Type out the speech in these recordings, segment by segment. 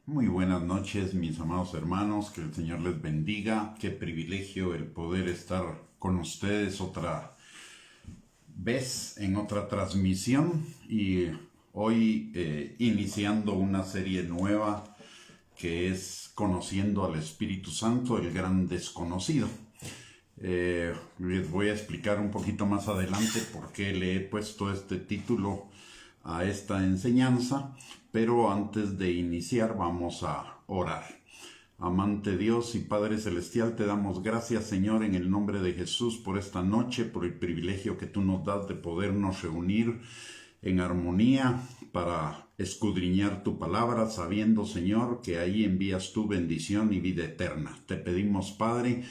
Muy buenas noches, mis amados hermanos, que el Señor les bendiga. Qué privilegio el poder estar con ustedes otra vez en otra transmisión y hoy iniciando una serie nueva que es Conociendo al Espíritu Santo, el gran desconocido. Les voy a explicar un poquito más adelante por qué le he puesto este título a esta enseñanza, pero antes de iniciar vamos a orar. Amante Dios y Padre Celestial, te damos gracias, Señor, en el nombre de Jesús por esta noche, por el privilegio que tú nos das de podernos reunir en armonía para escudriñar tu palabra, sabiendo, Señor, que ahí envías tu bendición y vida eterna. Te pedimos, Padre,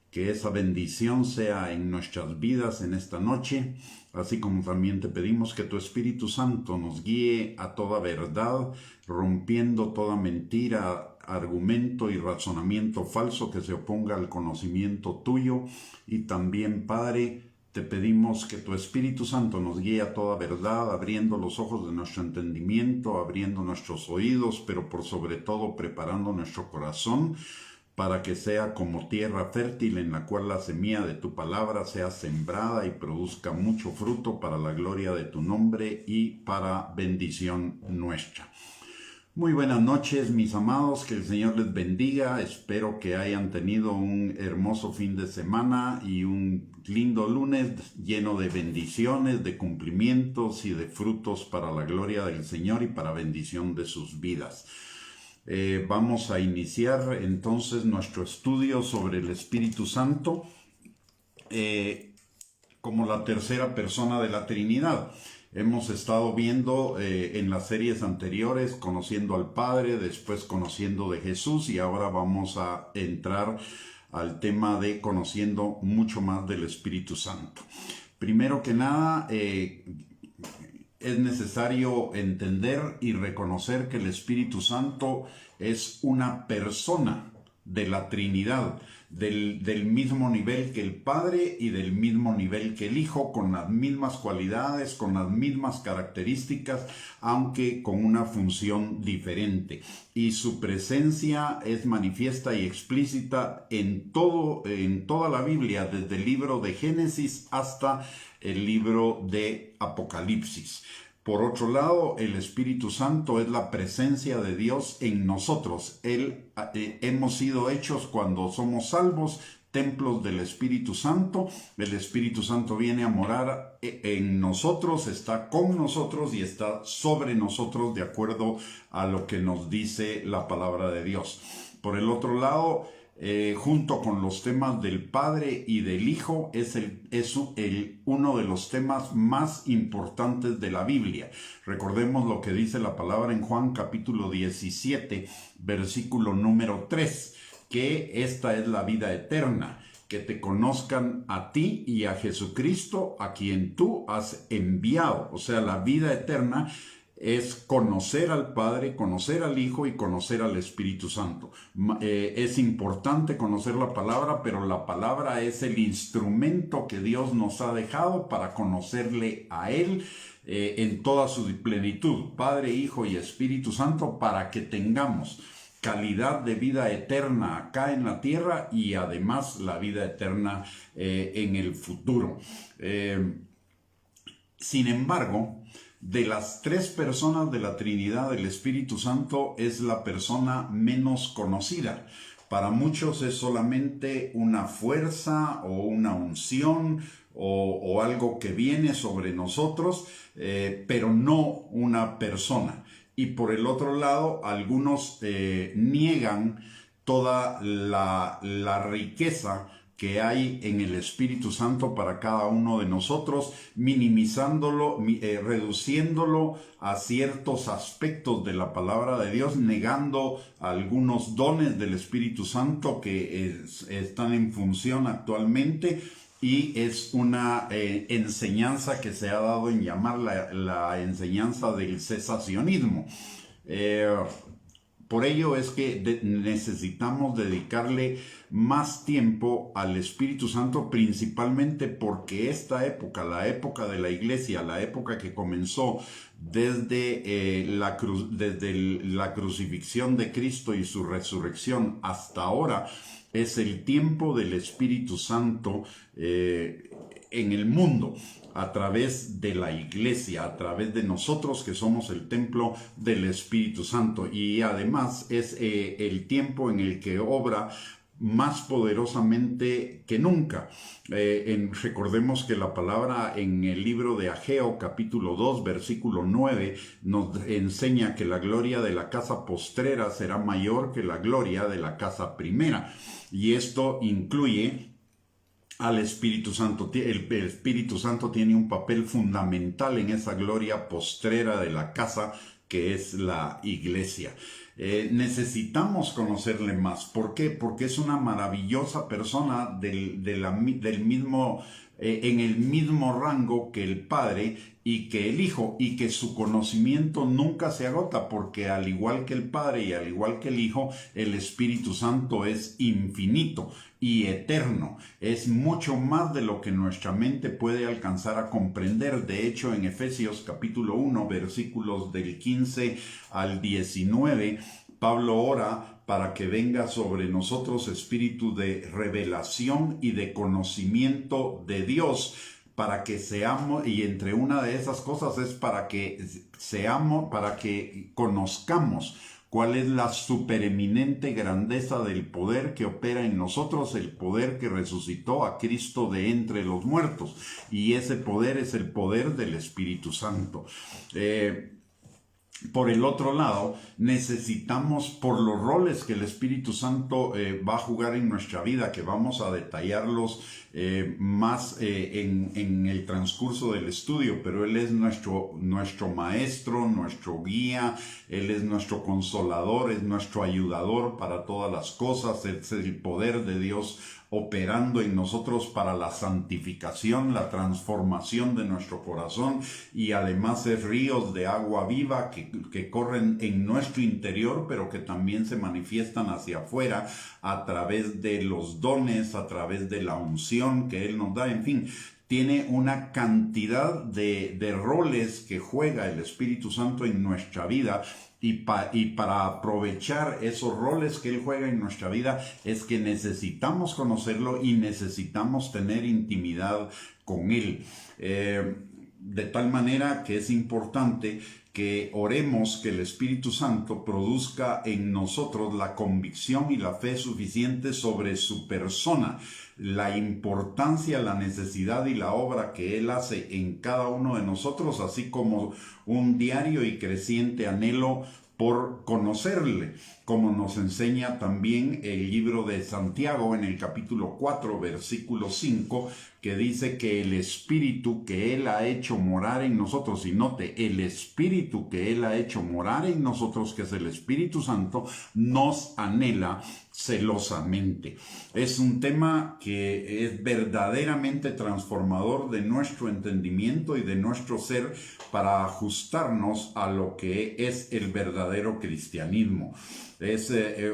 que esa bendición sea en nuestras vidas en esta noche, así como también te pedimos que tu Espíritu Santo nos guíe a toda verdad, rompiendo toda mentira, argumento y razonamiento falso que se oponga al conocimiento tuyo. Y también, Padre, te pedimos que tu Espíritu Santo nos guíe a toda verdad, abriendo los ojos de nuestro entendimiento, abriendo nuestros oídos, pero por sobre todo preparando nuestro corazón para que sea como tierra fértil en la cual la semilla de tu palabra sea sembrada y produzca mucho fruto para la gloria de tu nombre y para bendición nuestra. Muy buenas noches, mis amados, que el Señor les bendiga. Espero que hayan tenido un hermoso fin de semana y un lindo lunes lleno de bendiciones, de cumplimientos y de frutos para la gloria del Señor y para bendición de sus vidas. Vamos a iniciar entonces nuestro estudio sobre el Espíritu Santo como la tercera persona de la Trinidad. Hemos estado viendo en las series anteriores conociendo al Padre, después conociendo de Jesús y ahora vamos a entrar al tema de conociendo mucho más del Espíritu Santo. Primero que nada, es necesario entender y reconocer que el Espíritu Santo es una persona de la Trinidad, del mismo nivel que el Padre y del mismo nivel que el Hijo, con las mismas cualidades, con las mismas características, aunque con una función diferente. Y su presencia es manifiesta y explícita en toda la Biblia, desde el libro de Génesis hasta el libro de Apocalipsis. Por otro lado, el Espíritu Santo es la presencia de Dios en nosotros. Hemos sido hechos cuando somos salvos, templos del Espíritu Santo. El Espíritu Santo viene a morar en nosotros, está con nosotros y está sobre nosotros de acuerdo a lo que nos dice la palabra de Dios. Por el otro lado, junto con los temas del Padre y del Hijo, es uno de los temas más importantes de la Biblia. Recordemos lo que dice la palabra en Juan capítulo 17, versículo número 3, que esta es la vida eterna, que te conozcan a ti y a Jesucristo, a quien tú has enviado. O sea, la vida eterna es conocer al Padre, conocer al Hijo y conocer al Espíritu Santo. Es importante conocer la palabra, pero la palabra es el instrumento que Dios nos ha dejado para conocerle a Él en toda su plenitud, Padre, Hijo y Espíritu Santo, para que tengamos calidad de vida eterna acá en la tierra y además la vida eterna en el futuro. Sin embargo, de las tres personas de la Trinidad, el Espíritu Santo es la persona menos conocida. Para muchos es solamente una fuerza o una unción o algo que viene sobre nosotros, pero no una persona. Y por el otro lado, algunos niegan toda la riqueza que hay en el Espíritu Santo para cada uno de nosotros, minimizándolo, reduciéndolo a ciertos aspectos de la palabra de Dios, negando algunos dones del Espíritu Santo que están en función actualmente, y es una enseñanza que se ha dado en llamar la enseñanza del cesacionismo. por ello es que necesitamos dedicarle más tiempo al Espíritu Santo, principalmente porque esta época, la época de la iglesia, la época que comenzó desde la crucifixión de Cristo y su resurrección hasta ahora, es el tiempo del Espíritu Santo en el mundo, a través de la iglesia, a través de nosotros que somos el templo del Espíritu Santo. Y además es el tiempo en el que obra más poderosamente que nunca. Recordemos que la palabra en el libro de Ageo, capítulo 2, versículo 9, nos enseña que la gloria de la casa postrera será mayor que la gloria de la casa primera. Y esto incluye al Espíritu Santo. El Espíritu Santo tiene un papel fundamental en esa gloria postrera de la casa que es la iglesia. Necesitamos conocerle más. ¿Por qué? Porque es una maravillosa persona del mismo, en el mismo rango que el Padre y que el Hijo, y que su conocimiento nunca se agota, porque al igual que el Padre y al igual que el Hijo, el Espíritu Santo es infinito y eterno. Es mucho más de lo que nuestra mente puede alcanzar a comprender. De hecho, en Efesios capítulo 1, versículos del 15 al 19, Pablo ora para que venga sobre nosotros espíritu de revelación y de conocimiento de Dios, para que seamos, y entre una de esas cosas es para que conozcamos cuál es la supereminente grandeza del poder que opera en nosotros, el poder que resucitó a Cristo de entre los muertos. Y ese poder es el poder del Espíritu Santo. Por el otro lado, necesitamos, por los roles que el Espíritu Santo va a jugar en nuestra vida, que vamos a detallarlos más en el transcurso del estudio, pero Él es nuestro maestro, nuestro guía, Él es nuestro consolador, es nuestro ayudador para todas las cosas, es el poder de Dios operando en nosotros para la santificación, la transformación de nuestro corazón, y además es ríos de agua viva que corren en nuestro interior, pero que también se manifiestan hacia afuera a través de los dones, a través de la unción que Él nos da. En fin, tiene una cantidad de roles que juega el Espíritu Santo en nuestra vida. Y para aprovechar esos roles que Él juega en nuestra vida es que necesitamos conocerlo y necesitamos tener intimidad con Él. De tal manera que es importante que oremos que el Espíritu Santo produzca en nosotros la convicción y la fe suficiente sobre su persona, la importancia, la necesidad y la obra que Él hace en cada uno de nosotros, así como un diario y creciente anhelo por conocerle, como nos enseña también el libro de Santiago en el capítulo 4, versículo 5, que dice que el Espíritu que Él ha hecho morar en nosotros, y note, el Espíritu que Él ha hecho morar en nosotros, que es el Espíritu Santo, nos anhela celosamente. Es un tema que es verdaderamente transformador de nuestro entendimiento y de nuestro ser para ajustarnos a lo que es el verdadero cristianismo. Es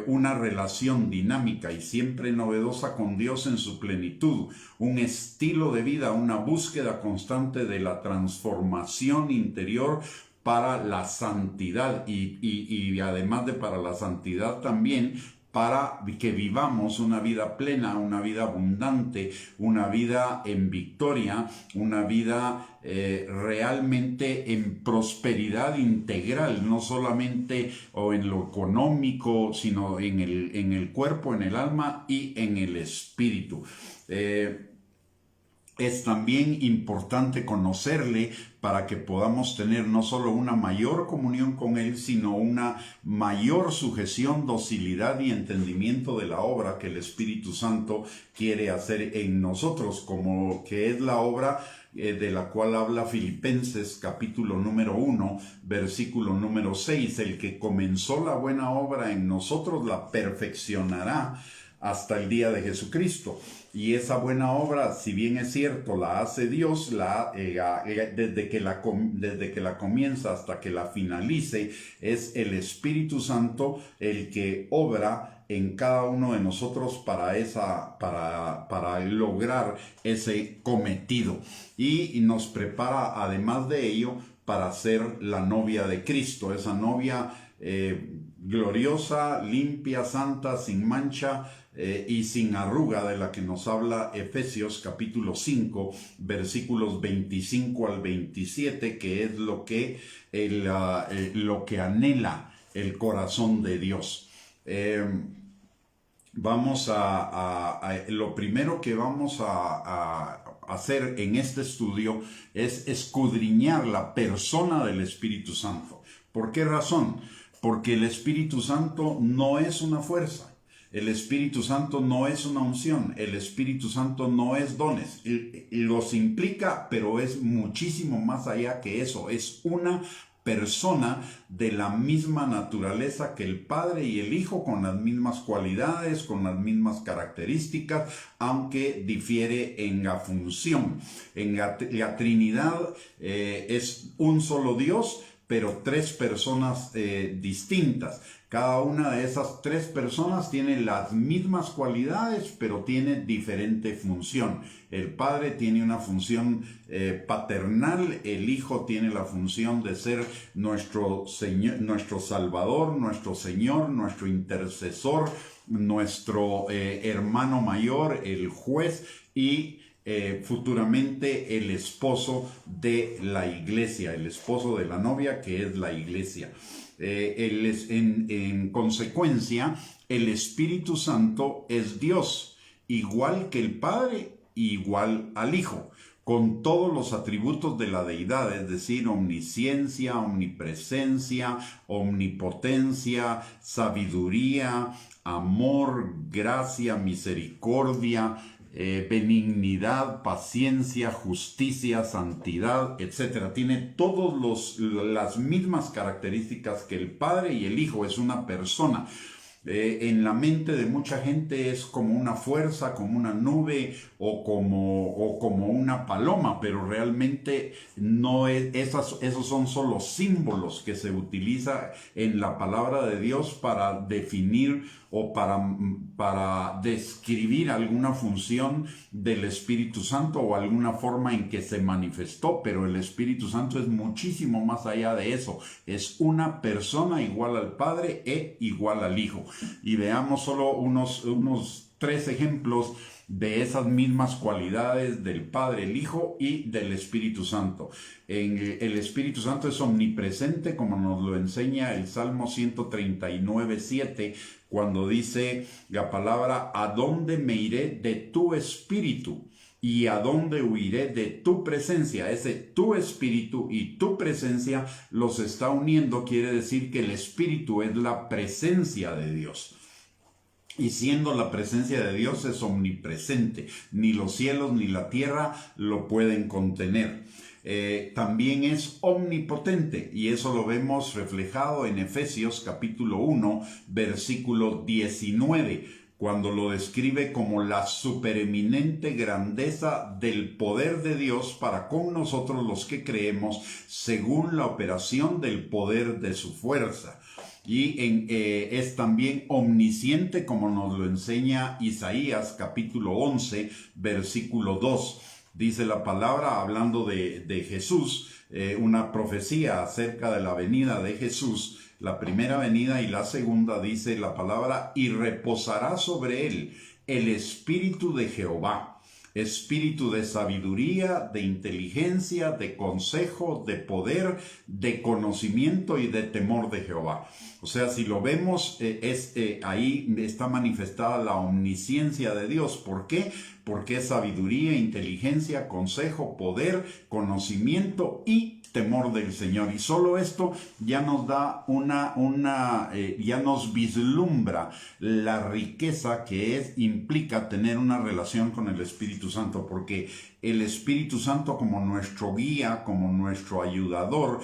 una relación dinámica y siempre novedosa con Dios en su plenitud, un estilo de vida, una búsqueda constante de la transformación interior para la santidad y además de para la santidad también para que vivamos una vida plena, una vida abundante, una vida en victoria, una vida realmente en prosperidad integral, no solamente o en lo económico, sino en el cuerpo, en el alma y en el espíritu. Es también importante conocerle para que podamos tener no solo una mayor comunión con Él, sino una mayor sujeción, docilidad y entendimiento de la obra que el Espíritu Santo quiere hacer en nosotros, como que es la obra de la cual habla Filipenses capítulo número 1, versículo número 6, el que comenzó la buena obra en nosotros la perfeccionará hasta el día de Jesucristo. Y esa buena obra, si bien es cierto, la hace Dios, desde que la comienza hasta que la finalice, es el Espíritu Santo el que obra en cada uno de nosotros para lograr ese cometido. Y nos prepara, además de ello, para ser la novia de Cristo, esa novia gloriosa, limpia, santa, sin mancha y sin arruga, de la que nos habla Efesios capítulo 5, versículos 25 al 27, que es lo que anhela el corazón de Dios. Lo primero que vamos a hacer en este estudio es escudriñar la persona del Espíritu Santo. ¿Por qué razón? Porque el Espíritu Santo no es una fuerza. El Espíritu Santo no es una unción. El Espíritu Santo no es dones. Los implica, pero es muchísimo más allá que eso. Es una persona de la misma naturaleza que el Padre y el Hijo, con las mismas cualidades, con las mismas características, aunque difiere en la función. En la Trinidad es un solo Dios, pero tres personas distintas. Cada una de esas tres personas tiene las mismas cualidades, pero tiene diferente función. El Padre tiene una función paternal, el Hijo tiene la función de ser nuestro Salvador, nuestro Señor, nuestro intercesor, nuestro hermano mayor, el juez y futuramente el esposo de la iglesia, el esposo de la novia, que es la iglesia. En consecuencia, el Espíritu Santo es Dios, igual que el Padre, igual al Hijo, con todos los atributos de la deidad, es decir, omnisciencia, omnipresencia, omnipotencia, sabiduría, amor, gracia, misericordia, benignidad, paciencia, justicia, santidad, etc. Tiene todas las mismas características que el Padre y el Hijo. Es una persona. En la mente de mucha gente es como una fuerza, como una nube o como una paloma, pero realmente no es. Esos son solo símbolos que se utiliza en la palabra de Dios para definir o para describir alguna función del Espíritu Santo o alguna forma en que se manifestó, pero el Espíritu Santo es muchísimo más allá de eso. Es una persona igual al Padre e igual al Hijo. Y veamos solo unos 3 ejemplos de esas mismas cualidades del Padre, el Hijo y del Espíritu Santo. El Espíritu Santo es omnipresente, como nos lo enseña el Salmo 139:7, cuando dice la palabra: ¿a dónde me iré de tu espíritu? ¿Y a dónde huiré de tu presencia? Ese tu espíritu y tu presencia los está uniendo. Quiere decir que el espíritu es la presencia de Dios. Y siendo la presencia de Dios, es omnipresente. Ni los cielos ni la tierra lo pueden contener. También es omnipotente, y eso lo vemos reflejado en Efesios capítulo 1, versículo 19, cuando lo describe como la supereminente grandeza del poder de Dios para con nosotros los que creemos, según la operación del poder de su fuerza. Y es también omnisciente, como nos lo enseña Isaías capítulo 11, versículo 2. Dice la palabra, hablando de Jesús, una profecía acerca de la venida de Jesús, la primera venida y la segunda, dice la palabra: y reposará sobre él el espíritu de Jehová, espíritu de sabiduría, de inteligencia, de consejo, de poder, de conocimiento y de temor de Jehová. O sea, si lo vemos, ahí está manifestada la omnisciencia de Dios. ¿Por qué? Porque es sabiduría, inteligencia, consejo, poder, conocimiento y temor del Señor. Y solo esto ya nos da ya nos vislumbra la riqueza que implica tener una relación con el Espíritu Santo, porque el Espíritu Santo como nuestro guía, como nuestro ayudador,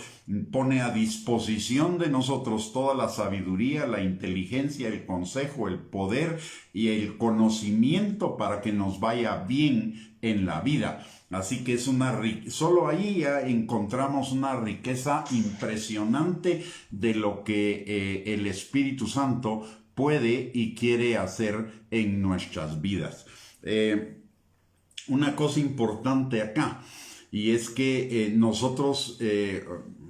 pone a disposición de nosotros toda la sabiduría, la inteligencia, el consejo, el poder y el conocimiento para que nos vaya bien en la vida. Así que solo ahí ya encontramos una riqueza impresionante de lo que el Espíritu Santo puede y quiere hacer en nuestras vidas. Una cosa importante acá, y es que nosotros,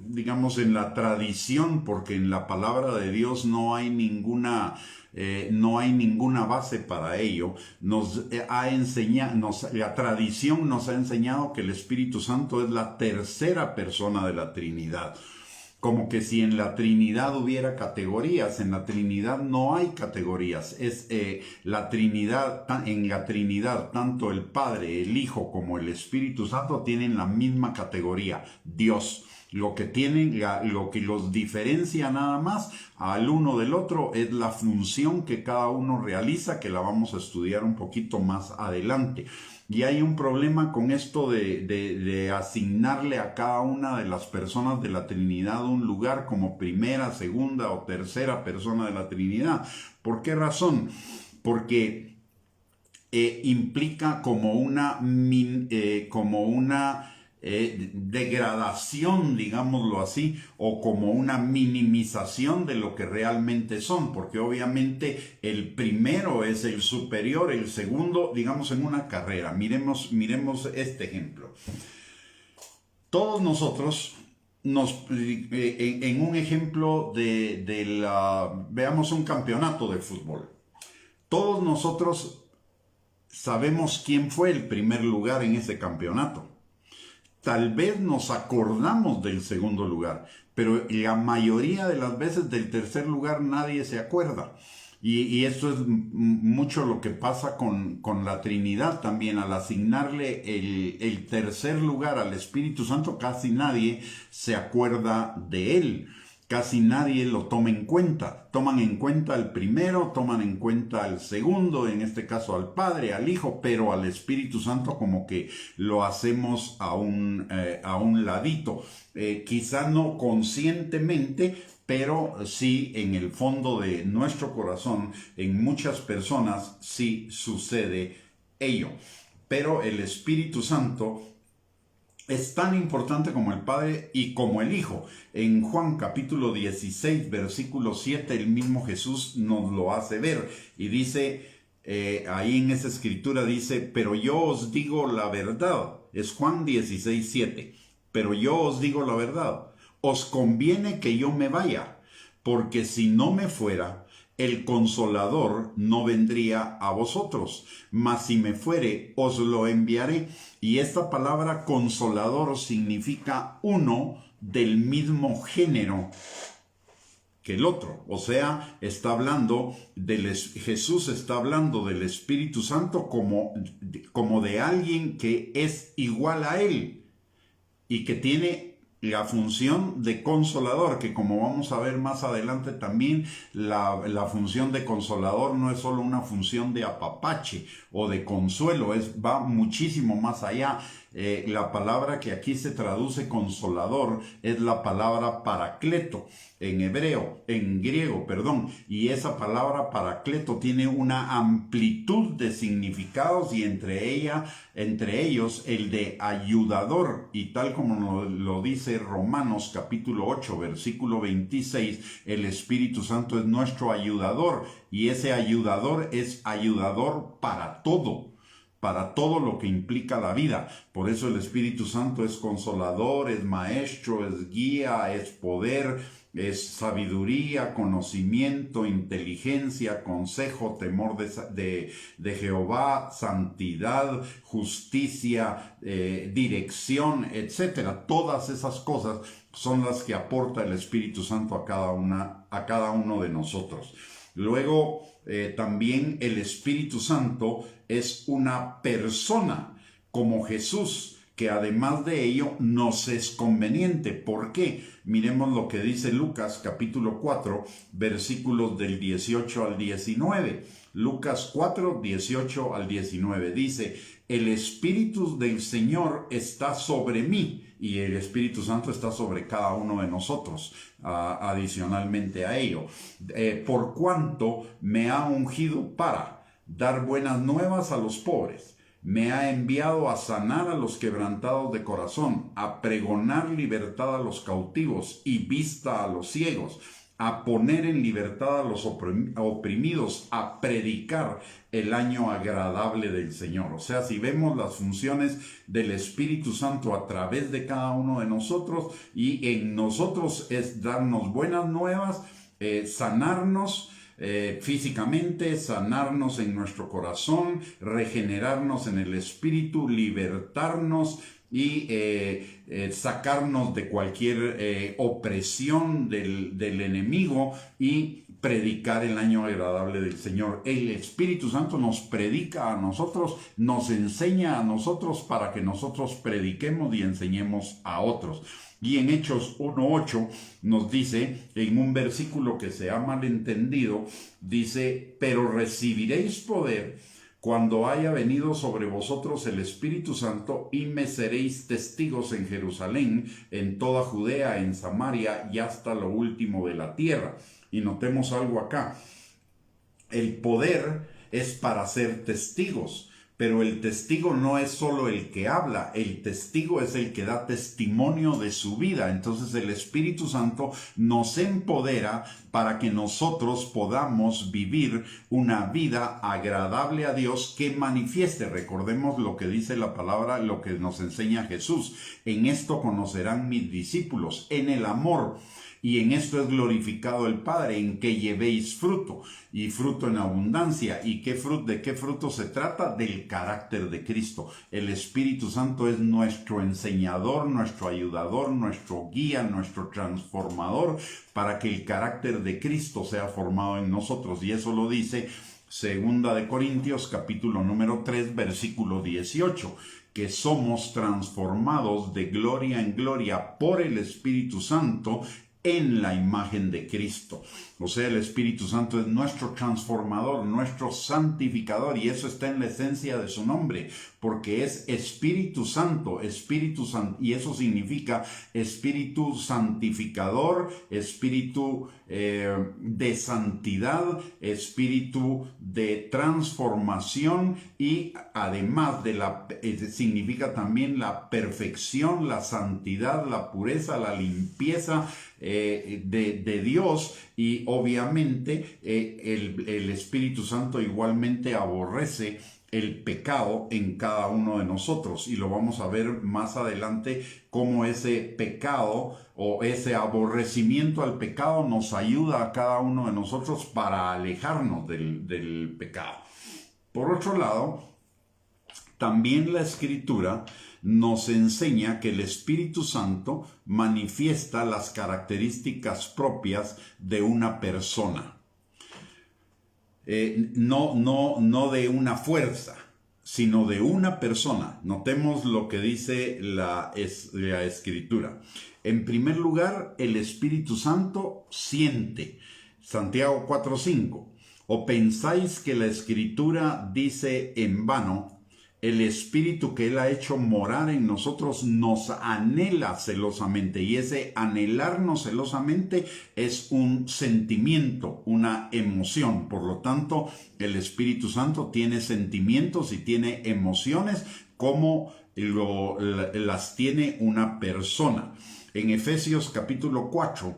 digamos, en la tradición, porque en la palabra de Dios no hay ninguna base para ello, la tradición nos ha enseñado que el Espíritu Santo es la tercera persona de la Trinidad. Como que si en la Trinidad hubiera categorías. En la Trinidad no hay categorías. Es la Trinidad, en la Trinidad, tanto el Padre, el Hijo como el Espíritu Santo tienen la misma categoría, Dios. Lo que los diferencia nada más al uno del otro es la función que cada uno realiza, que la vamos a estudiar un poquito más adelante. Y hay un problema con esto de asignarle a cada una de las personas de la Trinidad un lugar como primera, segunda o tercera persona de la Trinidad. ¿Por qué razón? Porque implica como una degradación, digámoslo así, o como una minimización de lo que realmente son, porque obviamente el primero es el superior, el segundo, digamos, en una carrera. Miremos este ejemplo. Todos nosotros en un ejemplo veamos un campeonato de fútbol. Todos nosotros sabemos quién fue el primer lugar en ese campeonato. Tal vez nos acordamos del segundo lugar, pero la mayoría de las veces del tercer lugar nadie se acuerda. Y esto es mucho lo que pasa con la Trinidad también. Al asignarle el tercer lugar al Espíritu Santo, casi nadie se acuerda de él. Casi nadie lo toma en cuenta. Toman en cuenta al primero, toman en cuenta al segundo, en este caso al Padre, al Hijo, pero al Espíritu Santo como que lo hacemos a un ladito. Quizá no conscientemente, pero sí en el fondo de nuestro corazón, en muchas personas sí sucede ello. Pero el Espíritu Santo es tan importante como el Padre y como el Hijo. En Juan capítulo 16, versículo 7, el mismo Jesús nos lo hace ver y dice, ahí en esa escritura dice, pero yo os digo la verdad. Es Juan 16, 7. Pero yo os digo la verdad. Os conviene que yo me vaya, porque si no me fuera, el Consolador no vendría a vosotros, mas si me fuere, os lo enviaré. Y esta palabra Consolador significa uno del mismo género que el otro. O sea, Jesús está hablando del Espíritu Santo como de alguien que es igual a él y que tiene la función de consolador, que como vamos a ver más adelante también, la función de consolador no es solo una función de apapache o de consuelo, va muchísimo más allá. La palabra que aquí se traduce consolador es la palabra paracleto en griego, y esa palabra paracleto tiene una amplitud de significados y entre ellos el de ayudador, y tal como lo dice Romanos capítulo 8 versículo 26, el Espíritu Santo es nuestro ayudador y ese ayudador es ayudador para todo lo que implica la vida. Por eso el Espíritu Santo es consolador, es maestro, es guía, es poder, es sabiduría, conocimiento, inteligencia, consejo, temor de Jehová, santidad, justicia, dirección, etc. Todas esas cosas son las que aporta el Espíritu Santo a cada uno de nosotros. Luego, también el Espíritu Santo es una persona como Jesús, que además de ello nos es conveniente. ¿Por qué? Miremos lo que dice Lucas capítulo 4, versículos del 18 al 19. Lucas 4, 18 al 19 dice: el Espíritu del Señor está sobre mí, y el Espíritu Santo está sobre cada uno de nosotros, adicionalmente a ello, por cuanto me ha ungido para dar buenas nuevas a los pobres. Me ha enviado a sanar a los quebrantados de corazón, a pregonar libertad a los cautivos y vista a los ciegos, a poner en libertad a los oprimidos, a predicar el año agradable del Señor. O sea, si vemos las funciones del Espíritu Santo a través de cada uno de nosotros, y en nosotros es darnos buenas nuevas, sanarnos físicamente, sanarnos en nuestro corazón, regenerarnos en el espíritu, libertarnos y sacarnos de cualquier opresión del enemigo y predicar el año agradable del Señor. El Espíritu Santo nos predica a nosotros, nos enseña a nosotros para que nosotros prediquemos y enseñemos a otros. Y en Hechos 1:8 nos dice, en un versículo que se ha malentendido, dice: pero recibiréis poder cuando haya venido sobre vosotros el Espíritu Santo, y me seréis testigos en Jerusalén, en toda Judea, en Samaria y hasta lo último de la tierra. Y notemos algo acá: el poder es para ser testigos. Pero el testigo no es solo el que habla, el testigo es el que da testimonio de su vida. Entonces el Espíritu Santo nos empodera para que nosotros podamos vivir una vida agradable a Dios que manifieste. Recordemos lo que dice la palabra, lo que nos enseña Jesús: en esto conocerán mis discípulos, en el amor. Y en esto es glorificado el Padre, en que llevéis fruto, y fruto en abundancia. ¿Y de qué fruto se trata? Del carácter de Cristo. El Espíritu Santo es nuestro enseñador, nuestro ayudador, nuestro guía, nuestro transformador, para que el carácter de Cristo sea formado en nosotros. Y eso lo dice 2 de Corintios, capítulo número 3, versículo 18. Que somos transformados de gloria en gloria por el Espíritu Santo en la imagen de Cristo. O sea, el Espíritu Santo es nuestro transformador, nuestro santificador, y eso está en la esencia de su nombre, porque es Espíritu Santo, y eso significa Espíritu santificador, Espíritu de santidad, Espíritu de transformación, y además significa también la perfección, la santidad, la pureza, la limpieza de Dios. Y obviamente el Espíritu Santo igualmente aborrece el pecado en cada uno de nosotros, y lo vamos a ver más adelante, cómo ese pecado o ese aborrecimiento al pecado nos ayuda a cada uno de nosotros para alejarnos del pecado. Por otro lado, también la Escritura nos enseña que el Espíritu Santo manifiesta las características propias de una persona. No de una fuerza, sino de una persona. Notemos lo que dice la Escritura. En primer lugar, el Espíritu Santo siente. Santiago 4:5. ¿O pensáis que la Escritura dice en vano: el Espíritu que Él ha hecho morar en nosotros nos anhela celosamente? Y ese anhelarnos celosamente es un sentimiento, una emoción. Por lo tanto, el Espíritu Santo tiene sentimientos y tiene emociones como las tiene una persona. En Efesios capítulo 4,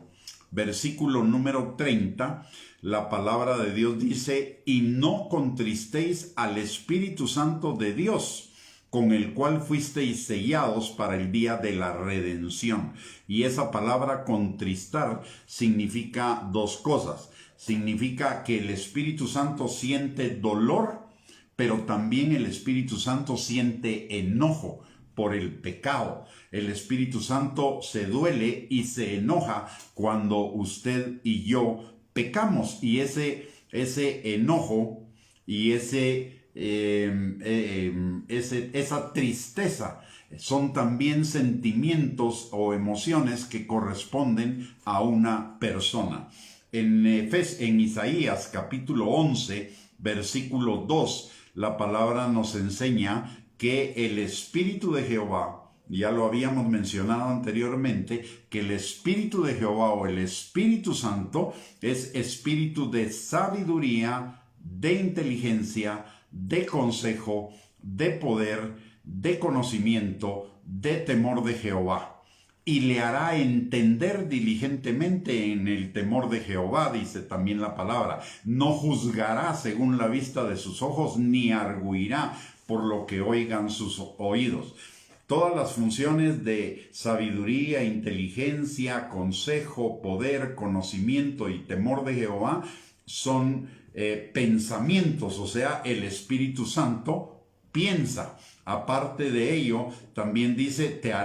versículo número 30, la palabra de Dios dice: y no contristéis al Espíritu Santo de Dios, con el cual fuisteis sellados para el día de la redención. Y esa palabra contristar significa dos cosas. Significa que el Espíritu Santo siente dolor, pero también el Espíritu Santo siente enojo por el pecado. El Espíritu Santo se duele y se enoja cuando usted y yo pecamos, y ese enojo y esa tristeza son también sentimientos o emociones que corresponden a una persona. En Isaías capítulo 11, versículo 2, la palabra nos enseña que el Espíritu de Jehová, ya lo habíamos mencionado anteriormente, que el Espíritu de Jehová o el Espíritu Santo es espíritu de sabiduría, de inteligencia, de consejo, de poder, de conocimiento, de temor de Jehová. Y le hará entender diligentemente en el temor de Jehová, dice también la palabra. No juzgará según la vista de sus ojos, ni arguirá por lo que oigan sus oídos. Todas las funciones de sabiduría, inteligencia, consejo, poder, conocimiento y temor de Jehová son pensamientos, o sea, el Espíritu Santo piensa. Aparte de ello, también dice, que le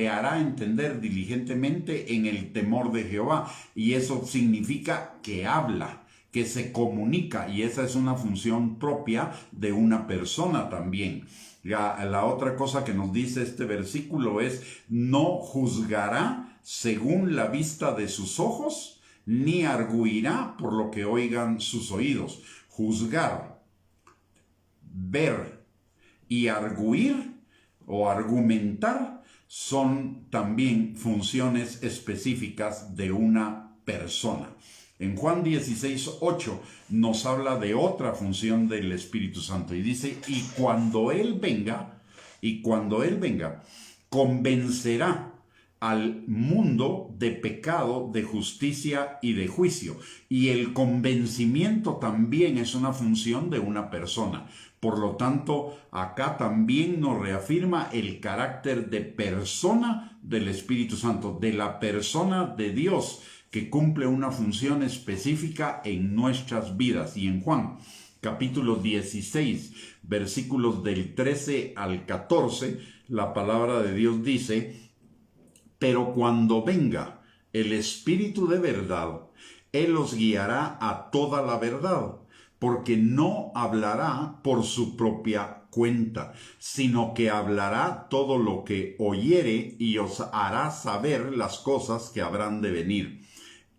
hará entender diligentemente en el temor de Jehová. Y eso significa que habla, que se comunica, y esa es una función propia de una persona también. La otra cosa que nos dice este versículo es, no juzgará según la vista de sus ojos, ni arguirá por lo que oigan sus oídos. Juzgar, ver y arguir o argumentar son también funciones específicas de una persona. En Juan 16:8 nos habla de otra función del Espíritu Santo y dice, y cuando Él venga, convencerá al mundo de pecado, de justicia y de juicio. Y el convencimiento también es una función de una persona. Por lo tanto, acá también nos reafirma el carácter de persona del Espíritu Santo, de la persona de Dios, que cumple una función específica en nuestras vidas. Y en Juan capítulo 16, versículos del 13 al 14, la palabra de Dios dice, pero cuando venga el Espíritu de verdad, Él os guiará a toda la verdad, porque no hablará por su propia cuenta, sino que hablará todo lo que oyere y os hará saber las cosas que habrán de venir.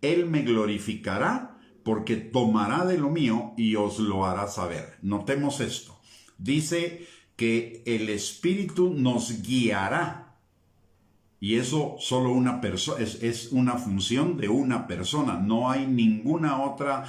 Él me glorificará porque tomará de lo mío y os lo hará saber. Notemos esto. Dice que el Espíritu nos guiará. Y eso solo una persona, es una función de una persona. No hay ninguna otra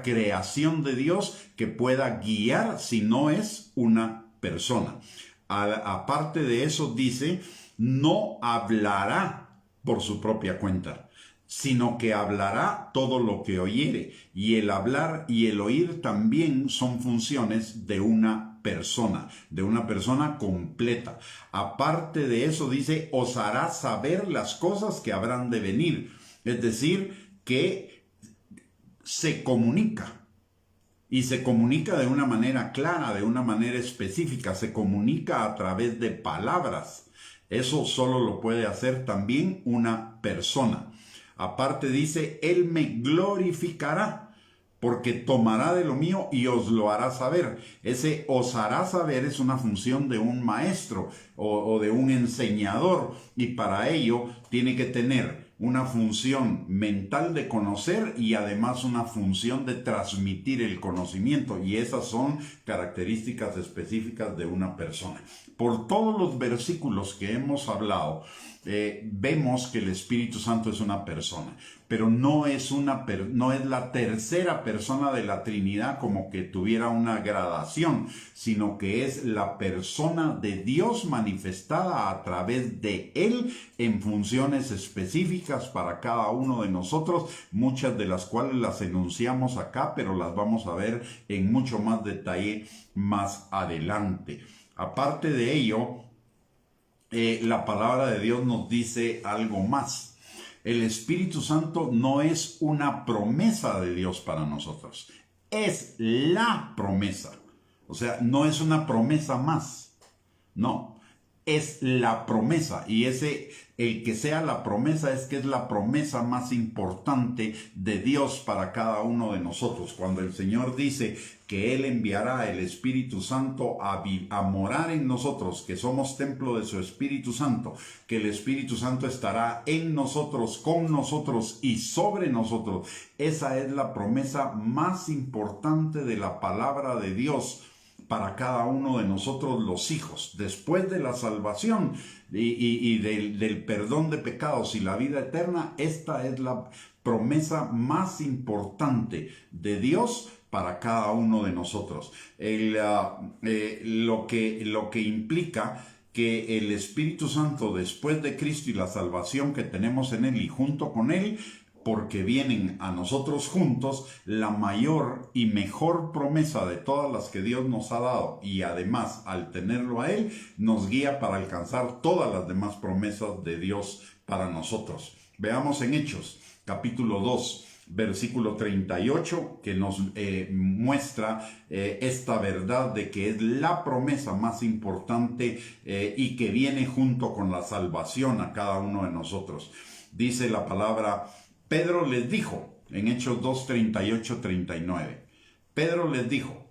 creación de Dios que pueda guiar si no es una persona. Aparte de eso dice, no hablará por su propia cuenta, sino que hablará todo lo que oyere. Y el hablar y el oír también son funciones de una persona completa. Aparte de eso dice, os hará saber las cosas que habrán de venir. Es decir, que se comunica. Y se comunica de una manera clara, de una manera específica. Se comunica a través de palabras. Eso solo lo puede hacer también una persona. Aparte dice, Él me glorificará, porque tomará de lo mío y os lo hará saber. Ese os hará saber es una función de un maestro o de un enseñador, y para ello tiene que tener una función mental de conocer y además una función de transmitir el conocimiento, y esas son características específicas de una persona. Por todos los versículos que hemos hablado, vemos que el Espíritu Santo es una persona, pero no es la tercera persona de la Trinidad como que tuviera una gradación, sino que es la persona de Dios manifestada a través de Él en funciones específicas para cada uno de nosotros, muchas de las cuales las enunciamos acá, pero las vamos a ver en mucho más detalle más adelante. Aparte de ello, la palabra de Dios nos dice algo más. El Espíritu Santo no es una promesa de Dios para nosotros, es la promesa. O sea, no es una promesa más. No, es la promesa, y el que sea la promesa es que es la promesa más importante de Dios para cada uno de nosotros. Cuando el Señor dice que Él enviará el Espíritu Santo a morar en nosotros, que somos templo de su Espíritu Santo, que el Espíritu Santo estará en nosotros, con nosotros y sobre nosotros, esa es la promesa más importante de la palabra de Dios para cada uno de nosotros los hijos. Después de la salvación y del perdón de pecados y la vida eterna, esta es la promesa más importante de Dios para cada uno de nosotros. Lo que implica que el Espíritu Santo, después de Cristo y la salvación que tenemos en Él y junto con Él, porque vienen a nosotros juntos, la mayor y mejor promesa de todas las que Dios nos ha dado, y además al tenerlo a Él nos guía para alcanzar todas las demás promesas de Dios para nosotros. Veamos en Hechos capítulo 2 versículo 38, que nos muestra esta verdad de que es la promesa más importante y que viene junto con la salvación a cada uno de nosotros. Dice la palabra: Pedro les dijo, en Hechos 2, 38, 39, Pedro les dijo: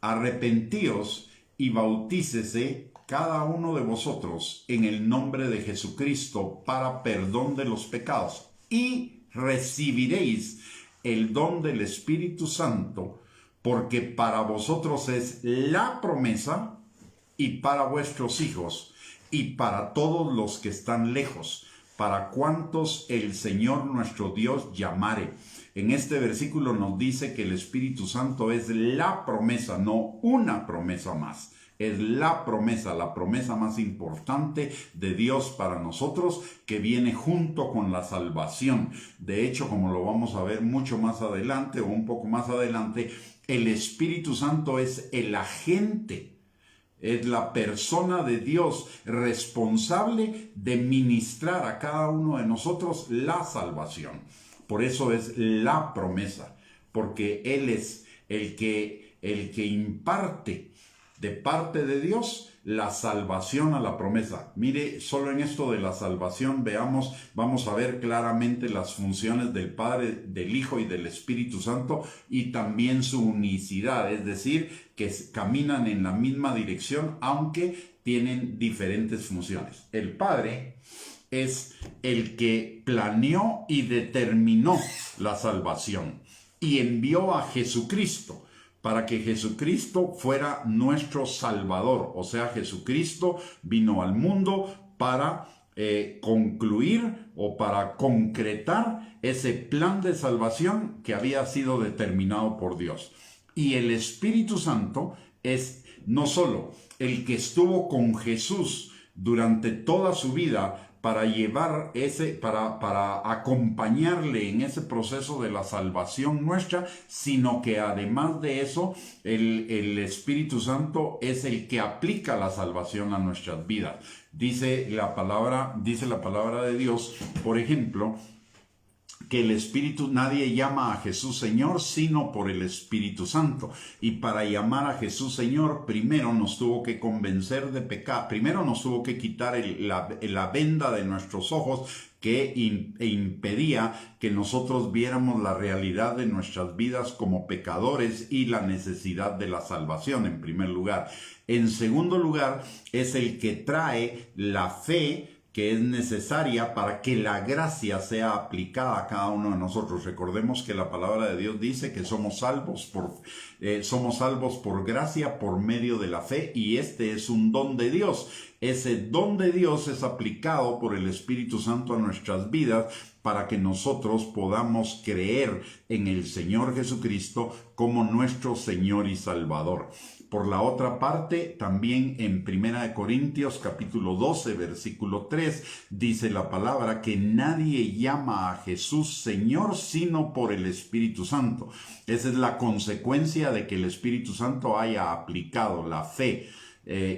arrepentíos y bautícese cada uno de vosotros en el nombre de Jesucristo para perdón de los pecados, y recibiréis el don del Espíritu Santo, porque para vosotros es la promesa, y para vuestros hijos, y para todos los que están lejos, para cuantos el Señor nuestro Dios llamare. En este versículo nos dice que el Espíritu Santo es la promesa, no una promesa más. Es la promesa más importante de Dios para nosotros, que viene junto con la salvación. De hecho, como lo vamos a ver mucho más adelante o un poco más adelante, el Espíritu Santo es el agente, es la persona de Dios responsable de ministrar a cada uno de nosotros la salvación. Por eso es la promesa, porque Él es el que imparte de parte de Dios la salvación a la promesa. Mire, solo en esto de la salvación vamos a ver claramente las funciones del Padre, del Hijo y del Espíritu Santo, y también su unicidad, es decir, que caminan en la misma dirección aunque tienen diferentes funciones. El Padre es el que planeó y determinó la salvación y envió a Jesucristo para que Jesucristo fuera nuestro Salvador. O sea, Jesucristo vino al mundo para concluir o para concretar ese plan de salvación que había sido determinado por Dios. Y el Espíritu Santo es no solo el que estuvo con Jesús durante toda su vida para para acompañarle en ese proceso de la salvación nuestra, sino que además de eso, el Espíritu Santo es el que aplica la salvación a nuestras vidas. Dice la palabra de Dios, por ejemplo, que el Espíritu, nadie llama a Jesús Señor sino por el Espíritu Santo. Y para llamar a Jesús Señor, primero nos tuvo que convencer de pecado, primero nos tuvo que quitar la venda de nuestros ojos que impedía que nosotros viéramos la realidad de nuestras vidas como pecadores y la necesidad de la salvación, en primer lugar. En segundo lugar, es el que trae la fe que es necesaria para que la gracia sea aplicada a cada uno de nosotros. Recordemos que la palabra de Dios dice que somos salvos por gracia por medio de la fe, y este es un don de Dios. Ese don de Dios es aplicado por el Espíritu Santo a nuestras vidas para que nosotros podamos creer en el Señor Jesucristo como nuestro Señor y Salvador. Por la otra parte, también en 1 Corintios capítulo 12, versículo 3, dice la palabra que nadie llama a Jesús Señor sino por el Espíritu Santo. Esa es la consecuencia de que el Espíritu Santo haya aplicado la fe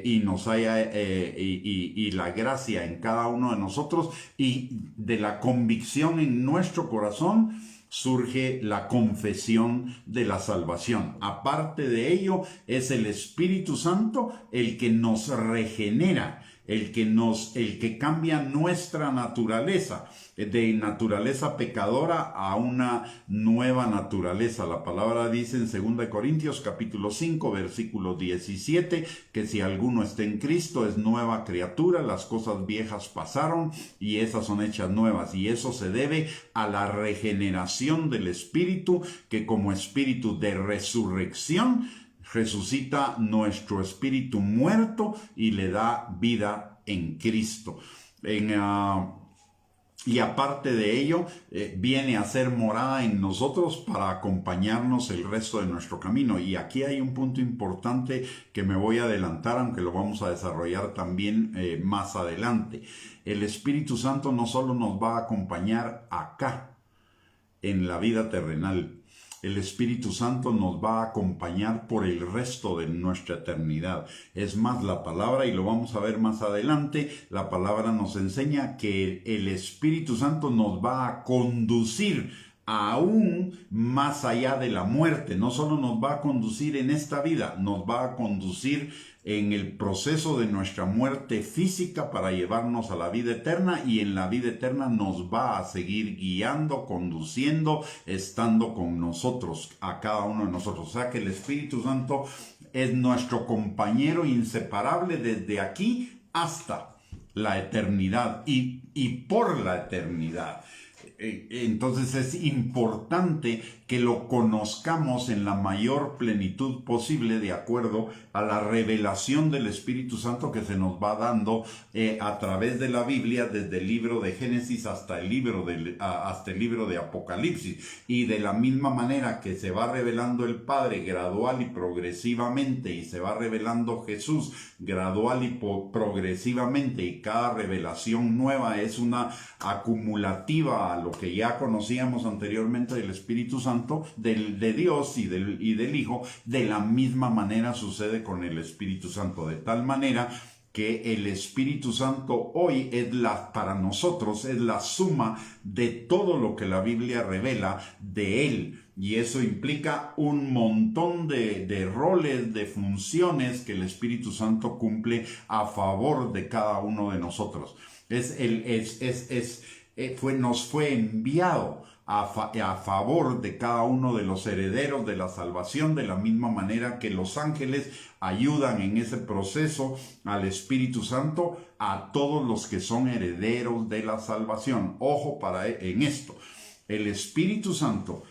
y nos haya y la gracia en cada uno de nosotros, y de la convicción en nuestro corazón surge la confesión de la salvación. Aparte de ello, es el Espíritu Santo el que nos regenera, el que cambia nuestra naturaleza, de naturaleza pecadora a una nueva naturaleza. La palabra dice en 2 Corintios capítulo 5 versículo 17 que si alguno está en Cristo es nueva criatura, las cosas viejas pasaron y esas son hechas nuevas, y eso se debe a la regeneración del Espíritu, que como espíritu de resurrección resucita nuestro espíritu muerto y le da vida en Cristo. Y aparte de ello, viene a ser morada en nosotros para acompañarnos el resto de nuestro camino. Y aquí hay un punto importante que me voy a adelantar, aunque lo vamos a desarrollar también más adelante. El Espíritu Santo no solo nos va a acompañar acá, en la vida terrenal. El Espíritu Santo nos va a acompañar por el resto de nuestra eternidad. Es más, la palabra, y lo vamos a ver más adelante, la palabra nos enseña que el Espíritu Santo nos va a conducir aún más allá de la muerte. No solo nos va a conducir en esta vida, nos va a conducir en el proceso de nuestra muerte física para llevarnos a la vida eterna, y en la vida eterna nos va a seguir guiando, conduciendo, estando con nosotros, a cada uno de nosotros. O sea que el Espíritu Santo es nuestro compañero inseparable desde aquí hasta la eternidad y por la eternidad. Entonces es importante que lo conozcamos en la mayor plenitud posible de acuerdo a la revelación del Espíritu Santo que se nos va dando a través de la Biblia, desde el libro de Génesis hasta el libro de Apocalipsis. Y de la misma manera que se va revelando el Padre gradual y progresivamente, y se va revelando Jesús gradual y progresivamente, y cada revelación nueva es una acumulativa a lo que ya conocíamos anteriormente del Espíritu Santo, de Dios y del Hijo. De la misma manera sucede con el Espíritu Santo, de tal manera que el Espíritu Santo hoy para nosotros es la suma de todo lo que la Biblia revela de Él. Y eso implica un montón de roles, de funciones que el Espíritu Santo cumple a favor de cada uno de nosotros. Nos fue enviado a favor de cada uno de los herederos de la salvación, de la misma manera que los ángeles ayudan en ese proceso al Espíritu Santo a todos los que son herederos de la salvación. Ojo en esto, el Espíritu Santo,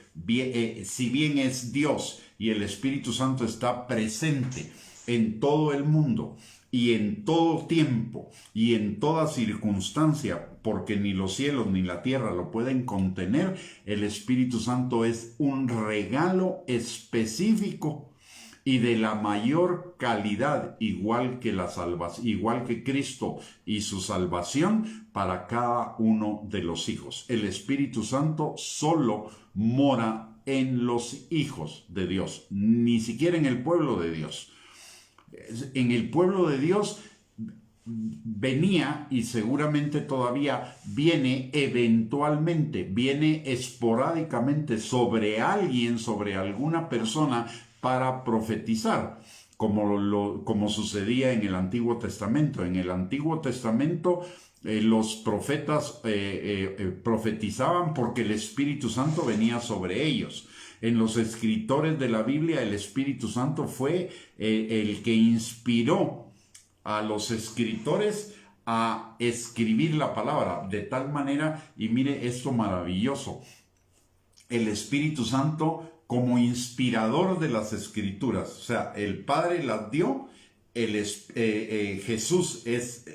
si bien es Dios y el Espíritu Santo está presente en todo el mundo y en todo tiempo y en toda circunstancia, porque ni los cielos ni la tierra lo pueden contener, el Espíritu Santo es un regalo específico y de la mayor calidad, igual que Cristo y su salvación, para cada uno de los hijos. El Espíritu Santo solo mora en los hijos de Dios, ni siquiera en el pueblo de Dios. En el pueblo de Dios venía, y seguramente todavía viene eventualmente, viene esporádicamente sobre alguien, sobre alguna persona, para profetizar, como sucedía en el Antiguo Testamento. En el Antiguo Testamento los profetas profetizaban porque el Espíritu Santo venía sobre ellos. En los escritores de la Biblia, el Espíritu Santo fue el que inspiró a los escritores a escribir la palabra, de tal manera, y mire esto maravilloso, el Espíritu Santo como inspirador de las escrituras. O sea, el Padre las dio, Jesús es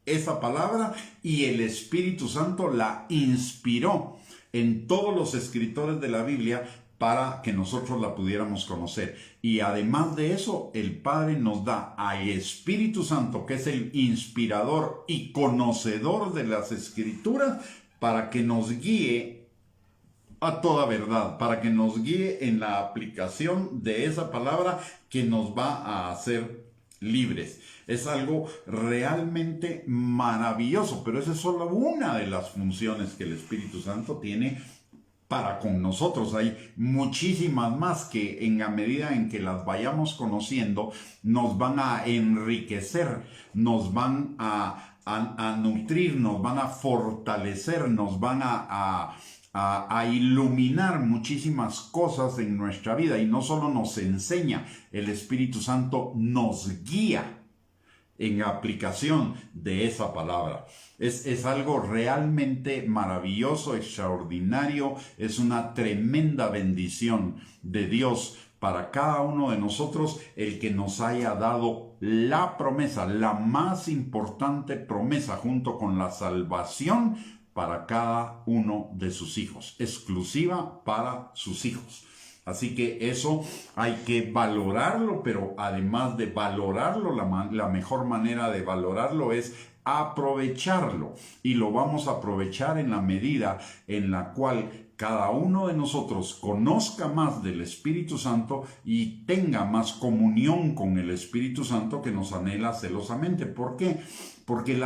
esa palabra, y el Espíritu Santo la inspiró en todos los escritores de la Biblia para que nosotros la pudiéramos conocer. Y además de eso, el Padre nos da al Espíritu Santo, que es el inspirador y conocedor de las Escrituras, para que nos guíe a toda verdad, para que nos guíe en la aplicación de esa palabra que nos va a hacer libres. Es algo realmente maravilloso, pero esa es solo una de las funciones que el Espíritu Santo tiene para con nosotros. Hay muchísimas más que en la medida en que las vayamos conociendo nos van a enriquecer, nos van a nutrir, nos van a fortalecer, nos van a iluminar muchísimas cosas en nuestra vida. Y no solo nos enseña, el Espíritu Santo nos guía en aplicación de esa palabra. Es algo realmente maravilloso, extraordinario, es una tremenda bendición de Dios para cada uno de nosotros el que nos haya dado la promesa, la más importante promesa junto con la salvación para cada uno de sus hijos, exclusiva para sus hijos. Así que eso hay que valorarlo, pero además de valorarlo, la mejor manera de valorarlo es aprovecharlo. Y lo vamos a aprovechar en la medida en la cual cada uno de nosotros conozca más del Espíritu Santo y tenga más comunión con el Espíritu Santo que nos anhela celosamente. ¿Por qué? Porque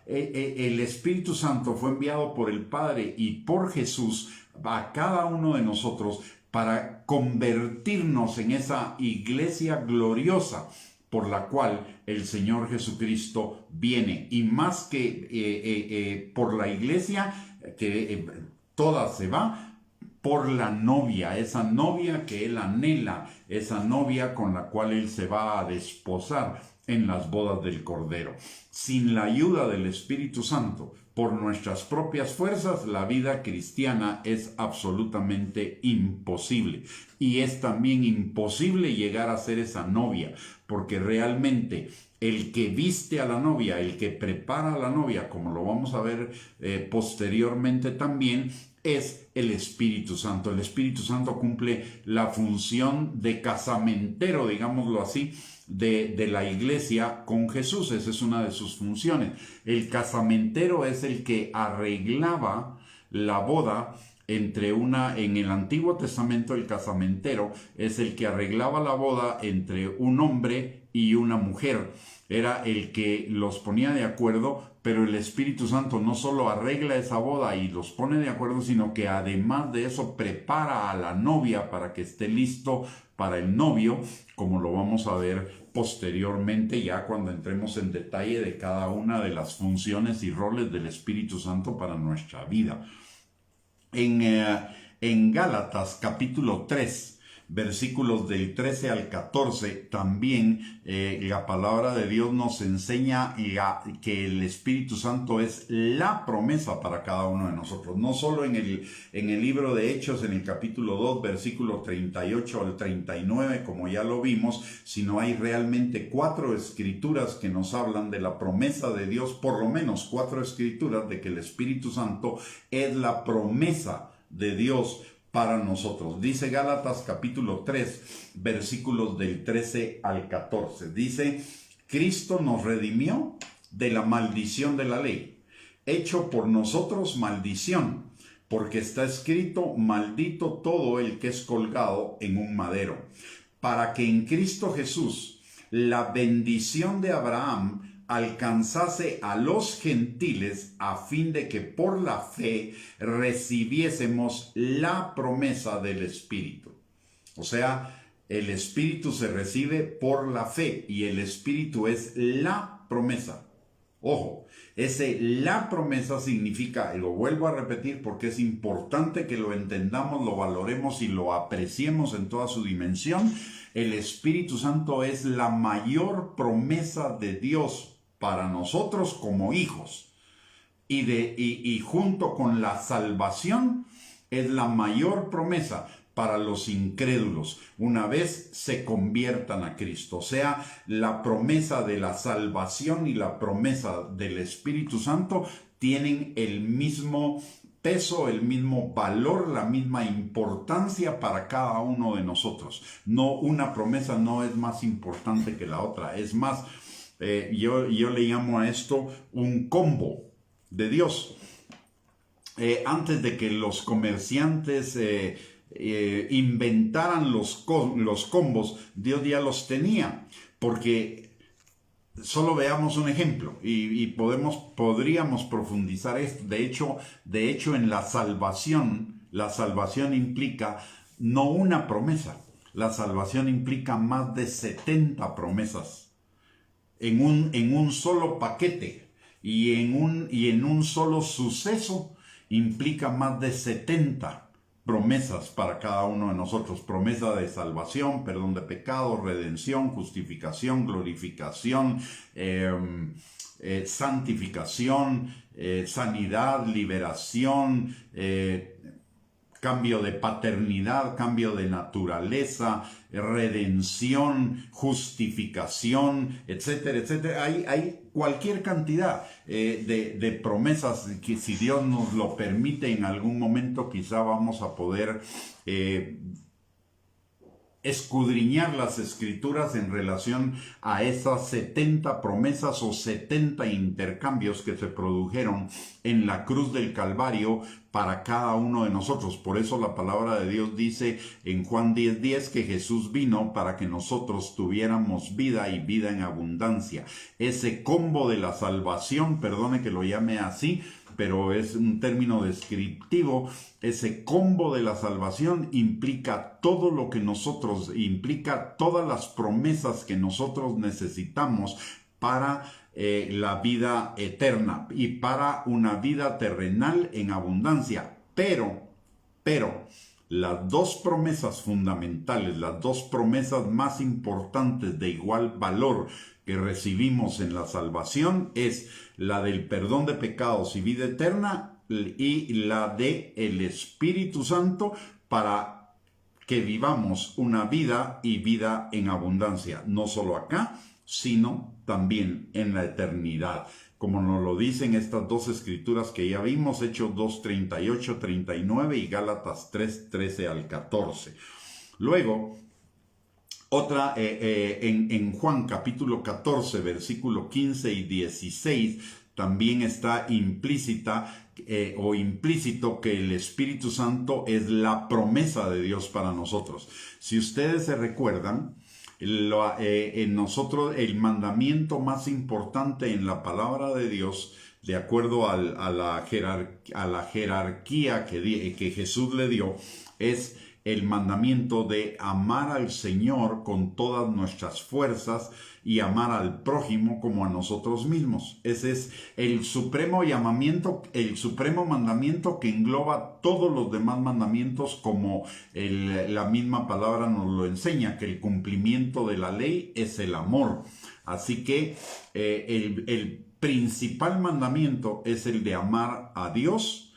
el Espíritu Santo fue enviado por el Padre y por Jesús a cada uno de nosotros para convertirnos en esa iglesia gloriosa por la cual el Señor Jesucristo viene. Y más que por la iglesia, que toda se va, por la novia, esa novia que Él anhela, esa novia con la cual Él se va a desposar en las bodas del Cordero. Sin la ayuda del Espíritu Santo, por nuestras propias fuerzas, la vida cristiana es absolutamente imposible. Y es también imposible llegar a ser esa novia, porque realmente el que viste a la novia, el que prepara a la novia, como lo vamos a ver posteriormente también, es el Espíritu Santo. El Espíritu Santo cumple la función de casamentero, digámoslo así, de la iglesia con Jesús. Esa es una de sus funciones. El casamentero es el que arreglaba la boda en el Antiguo Testamento. El casamentero es el que arreglaba la boda entre un hombre y una mujer. Era el que los ponía de acuerdo, pero el Espíritu Santo no solo arregla esa boda y los pone de acuerdo, sino que además de eso prepara a la novia para que esté listo para el novio, como lo vamos a ver posteriormente ya cuando entremos en detalle de cada una de las funciones y roles del Espíritu Santo para nuestra vida. En Gálatas capítulo 3, versículos del 13 al 14, también la palabra de Dios nos enseña que el Espíritu Santo es la promesa para cada uno de nosotros. No solo en el libro de Hechos, en el capítulo 2, versículo 38 al 39, como ya lo vimos, sino hay realmente 4 escrituras que nos hablan de la promesa de Dios, por lo menos 4 escrituras de que el Espíritu Santo es la promesa de Dios para nosotros. Dice Gálatas capítulo 3, versículos del 13 al 14. Dice: Cristo nos redimió de la maldición de la ley, hecho por nosotros maldición, porque está escrito: maldito todo el que es colgado en un madero, para que en Cristo Jesús la bendición de Abraham alcanzase a los gentiles, a fin de que por la fe recibiésemos la promesa del Espíritu. O sea, el Espíritu se recibe por la fe y el Espíritu es la promesa. Ojo, la promesa significa, y lo vuelvo a repetir porque es importante que lo entendamos, lo valoremos y lo apreciemos en toda su dimensión. El Espíritu Santo es la mayor promesa de Dios para nosotros como hijos. Y junto con la salvación es la mayor promesa para los incrédulos una vez se conviertan a Cristo. O sea, la promesa de la salvación y la promesa del Espíritu Santo tienen el mismo peso, el mismo valor, la misma importancia para cada uno de nosotros. No, una promesa no es más importante que la otra. Es más, yo le llamo a esto un combo de Dios. Antes de que los comerciantes inventaran los combos, Dios ya los tenía, porque solo veamos un ejemplo y podríamos profundizar esto. De hecho, en la salvación La salvación implica no una promesa, la salvación implica más de 70 promesas en un solo paquete y en un solo suceso implica más de 70 promesas para cada uno de nosotros. Promesa de salvación, perdón de pecados, redención, justificación, glorificación, santificación, sanidad, liberación, cambio de paternidad, cambio de naturaleza, redención, justificación, etcétera, etcétera. Hay cualquier cantidad de promesas que, si Dios nos lo permite, en algún momento quizá vamos a poder escudriñar las escrituras en relación a esas 70 promesas o 70 intercambios que se produjeron en la cruz del Calvario para cada uno de nosotros. Por eso la palabra de Dios dice en Juan 10:10 que Jesús vino para que nosotros tuviéramos vida y vida en abundancia. Ese combo de la salvación, perdone que lo llame así, pero es un término descriptivo. Ese combo de la salvación implica todo lo que nosotros, implica todas las promesas que nosotros necesitamos para la vida eterna y para una vida terrenal en abundancia. Pero, las dos promesas fundamentales, las dos promesas más importantes de igual valor que recibimos en la salvación es la del perdón de pecados y vida eterna y la de el Espíritu Santo para que vivamos una vida y vida en abundancia, no solo acá, sino también en la eternidad. Como nos lo dicen estas dos escrituras que ya vimos, Hechos 2:38, 39 y Gálatas 3:13 al 14. Luego, otra en Juan capítulo 14, versículo 15 y 16, también está implícita o implícito que el Espíritu Santo es la promesa de Dios para nosotros. Si ustedes se recuerdan, en nosotros el mandamiento más importante en la palabra de Dios, de acuerdo a la jerarquía que Jesús le dio, es el mandamiento de amar al Señor con todas nuestras fuerzas y amar al prójimo como a nosotros mismos. Ese es el supremo llamamiento, el supremo mandamiento que engloba todos los demás mandamientos, como la misma palabra nos lo enseña, que el cumplimiento de la ley es el amor. Así que el principal mandamiento es el de amar a Dios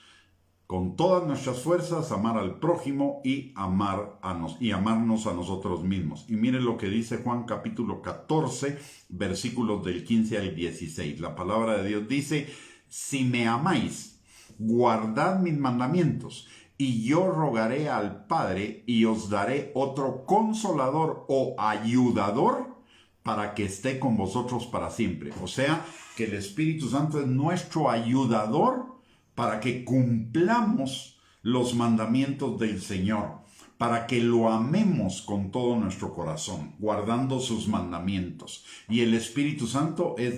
con todas nuestras fuerzas, amar al prójimo y amarnos a nosotros mismos. Y miren lo que dice Juan capítulo 14, versículos del 15 al 16. La palabra de Dios dice: si me amáis, guardad mis mandamientos, y yo rogaré al Padre y os daré otro consolador o ayudador para que esté con vosotros para siempre. O sea, que el Espíritu Santo es nuestro ayudador para que cumplamos los mandamientos del Señor, para que lo amemos con todo nuestro corazón, guardando sus mandamientos. Y el Espíritu Santo es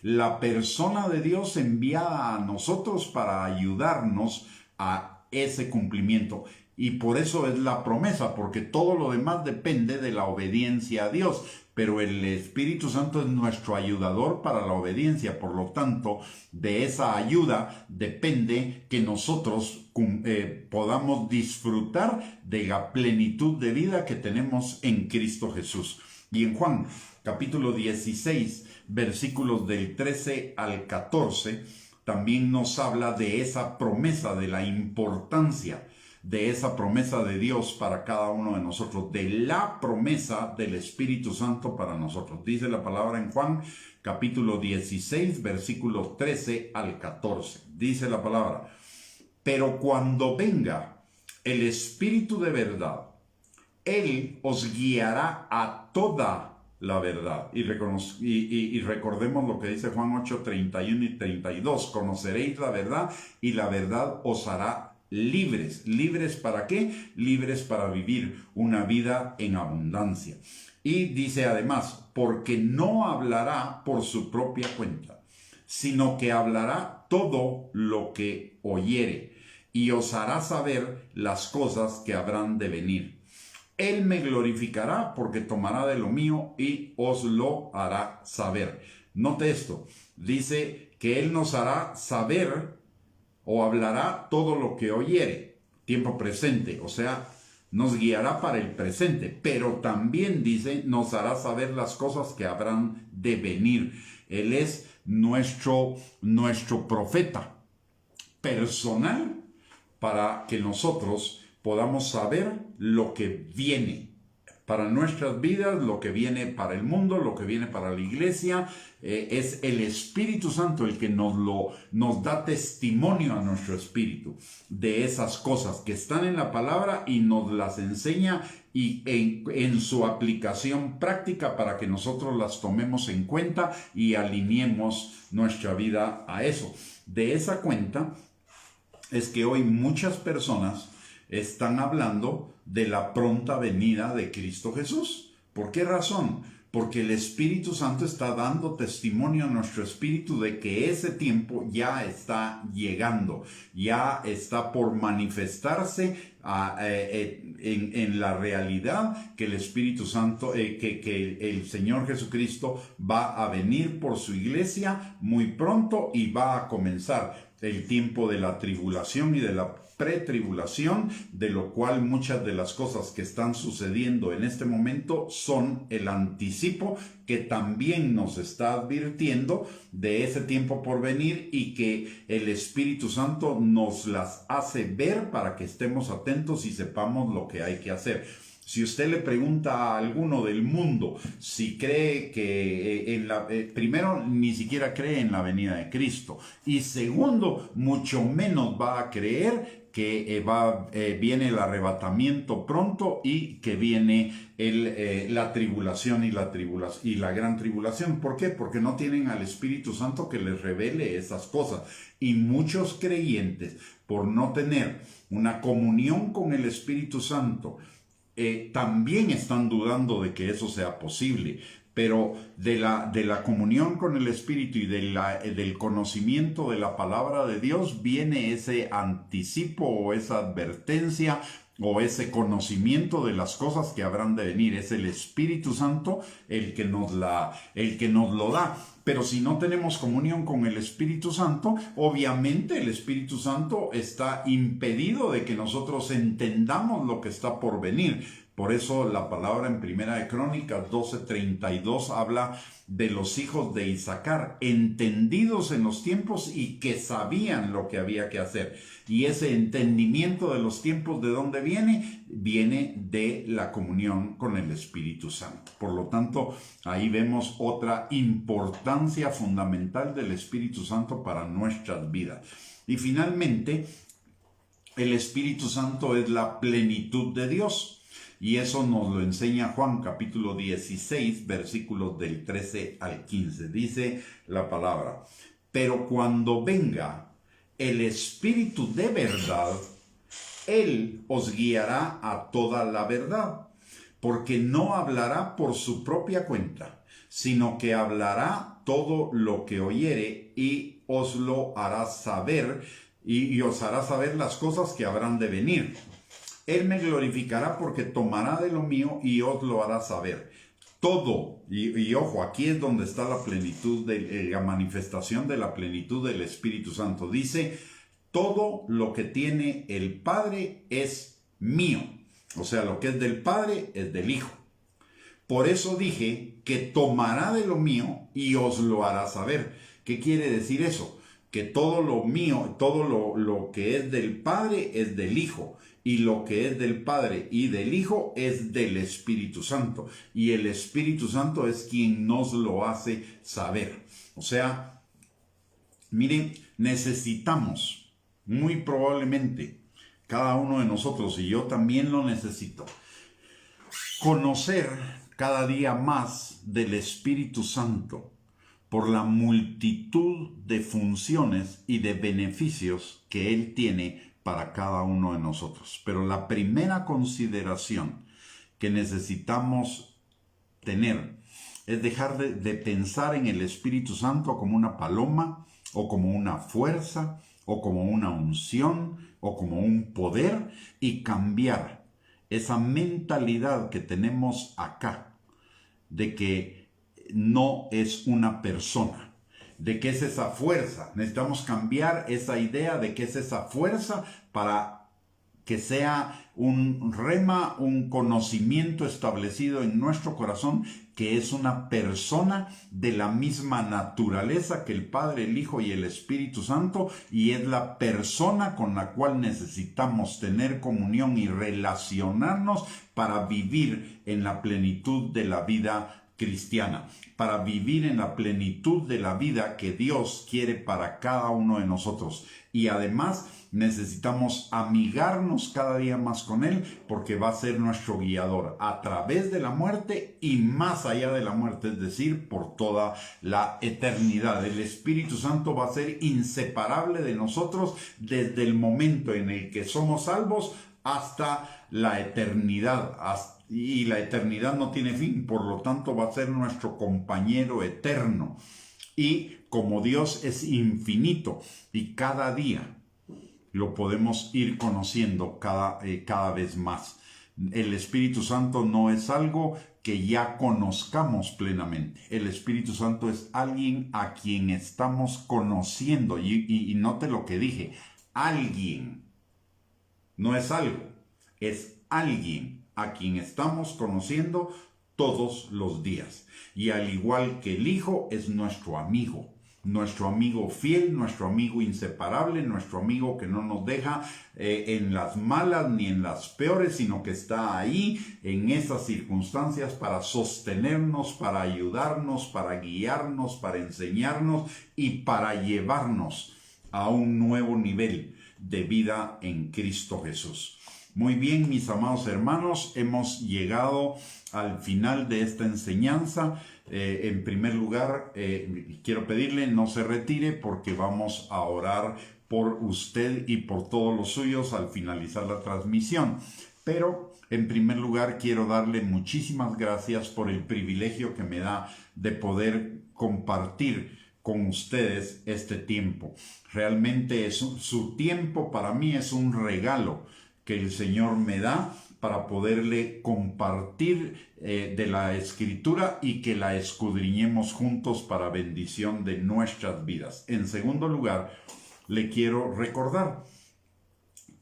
la persona de Dios enviada a nosotros para ayudarnos a ese cumplimiento. Y por eso es la promesa, porque todo lo demás depende de la obediencia a Dios. Pero el Espíritu Santo es nuestro ayudador para la obediencia. Por lo tanto, de esa ayuda depende que nosotros podamos disfrutar de la plenitud de vida que tenemos en Cristo Jesús. Y en Juan capítulo 16, versículos del 13 al 14, también nos habla de esa promesa, de la importancia de esa promesa de Dios para cada uno de nosotros, de la promesa del Espíritu Santo para nosotros. Dice la palabra en Juan capítulo 16, versículos 13 al 14. Dice la palabra: pero cuando venga el Espíritu de verdad, Él os guiará a toda la verdad. Y recordemos lo que dice Juan 8, 31 y 32. Conoceréis la verdad y la verdad os hará libres. ¿Libres para qué? Libres para vivir una vida en abundancia. Y dice además: porque no hablará por su propia cuenta, sino que hablará todo lo que oyere, y os hará saber las cosas que habrán de venir. Él me glorificará porque tomará de lo mío y os lo hará saber. Note esto, dice que Él nos hará saber o hablará todo lo que oyere, tiempo presente, o sea, nos guiará para el presente, pero también dice, nos hará saber las cosas que habrán de venir. Él es nuestro profeta personal para que nosotros podamos saber lo que viene para nuestras vidas, lo que viene para el mundo, lo que viene para la iglesia. Es el Espíritu Santo el que nos da testimonio a nuestro espíritu de esas cosas que están en la palabra y nos las enseña y en su aplicación práctica para que nosotros las tomemos en cuenta y alineemos nuestra vida a eso. De esa cuenta es que hoy muchas personas están hablando de la pronta venida de Cristo Jesús. ¿Por qué razón? Porque el Espíritu Santo está dando testimonio a nuestro espíritu de que ese tiempo ya está llegando, ya está por manifestarse en la realidad que el Espíritu Santo, que el Señor Jesucristo va a venir por su iglesia muy pronto y va a comenzar el tiempo de la tribulación y de la pretribulación, de lo cual muchas de las cosas que están sucediendo en este momento son el anticipo que también nos está advirtiendo de ese tiempo por venir y que el Espíritu Santo nos las hace ver para que estemos atentos y sepamos lo que hay que hacer. Si usted le pregunta a alguno del mundo si cree que primero, ni siquiera cree en la venida de Cristo, y segundo, mucho menos va a creer que viene el arrebatamiento pronto y que viene la tribulación y la gran tribulación. ¿Por qué? Porque no tienen al Espíritu Santo que les revele esas cosas. Y muchos creyentes, por no tener una comunión con el Espíritu Santo, también están dudando de que eso sea posible. Pero de la comunión con el Espíritu y del conocimiento de la palabra de Dios viene ese anticipo o esa advertencia o ese conocimiento de las cosas que habrán de venir. Es el Espíritu Santo el que nos lo da. Pero si no tenemos comunión con el Espíritu Santo, obviamente el Espíritu Santo está impedido de que nosotros entendamos lo que está por venir. Por eso la palabra en Primera de Crónicas 12:32 habla de los hijos de Isaacar, entendidos en los tiempos y que sabían lo que había que hacer. Y ese entendimiento de los tiempos, ¿de dónde viene? Viene de la comunión con el Espíritu Santo. Por lo tanto, ahí vemos otra importancia fundamental del Espíritu Santo para nuestras vidas. Y finalmente, el Espíritu Santo es la plenitud de Dios. Y eso nos lo enseña Juan capítulo 16, versículos del 13 al 15. Dice la palabra: pero cuando venga el Espíritu de verdad, Él os guiará a toda la verdad, porque no hablará por su propia cuenta, sino que hablará todo lo que oyere y os lo hará saber, y os hará saber las cosas que habrán de venir. Él me glorificará porque tomará de lo mío y os lo hará saber. Todo, y ojo, aquí es donde está la plenitud, la manifestación de la plenitud del Espíritu Santo. Dice, todo lo que tiene el Padre es mío. O sea, lo que es del Padre es del Hijo. Por eso dije que tomará de lo mío y os lo hará saber. ¿Qué quiere decir eso? Que todo lo mío, todo lo que es del Padre es del Hijo. Y lo que es del Padre y del Hijo es del Espíritu Santo. Y el Espíritu Santo es quien nos lo hace saber. O sea, miren, necesitamos, muy probablemente, cada uno de nosotros, y yo también lo necesito, conocer cada día más del Espíritu Santo por la multitud de funciones y de beneficios que Él tiene para cada uno de nosotros. Pero la primera consideración que necesitamos tener es dejar de pensar en el Espíritu Santo como una paloma o como una fuerza o como una unción o como un poder y cambiar esa mentalidad que tenemos acá de que no es una persona, de que es esa fuerza. Necesitamos cambiar esa idea de que es esa fuerza para que sea un rema, un conocimiento establecido en nuestro corazón, que es una persona de la misma naturaleza que el Padre, el Hijo y el Espíritu Santo, y es la persona con la cual necesitamos tener comunión y relacionarnos para vivir en la plenitud de la vida cristiana, para vivir en la plenitud de la vida que Dios quiere para cada uno de nosotros. Y además necesitamos amigarnos cada día más con Él, porque va a ser nuestro guiador a través de la muerte y más allá de la muerte, es decir, por toda la eternidad. El Espíritu Santo va a ser inseparable de nosotros desde el momento en el que somos salvos hasta la eternidad, y la eternidad no tiene fin, por lo tanto va a ser nuestro compañero eterno. Y como Dios es infinito y cada día lo podemos ir conociendo cada vez más. El Espíritu Santo no es algo que ya conozcamos plenamente. El Espíritu Santo es alguien a quien estamos conociendo. Y note lo que dije, alguien. No es algo, es alguien a quien estamos conociendo todos los días. Y al igual que el Hijo, es nuestro amigo fiel, nuestro amigo inseparable, nuestro amigo que no nos deja en las malas ni en las peores, sino que está ahí en esas circunstancias para sostenernos, para ayudarnos, para guiarnos, para enseñarnos y para llevarnos a un nuevo nivel de vida en Cristo Jesús. Muy bien, mis amados hermanos, hemos llegado al final de esta enseñanza. En primer lugar, quiero pedirle no se retire, porque vamos a orar por usted y por todos los suyos al finalizar la transmisión. Pero en primer lugar quiero darle muchísimas gracias por el privilegio que me da de poder compartir con ustedes este tiempo. Realmente su tiempo para mí es un regalo que el Señor me da para poderle compartir de la Escritura y que la escudriñemos juntos para bendición de nuestras vidas. En segundo lugar, le quiero recordar,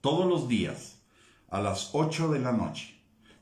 todos los días a las 8 de la noche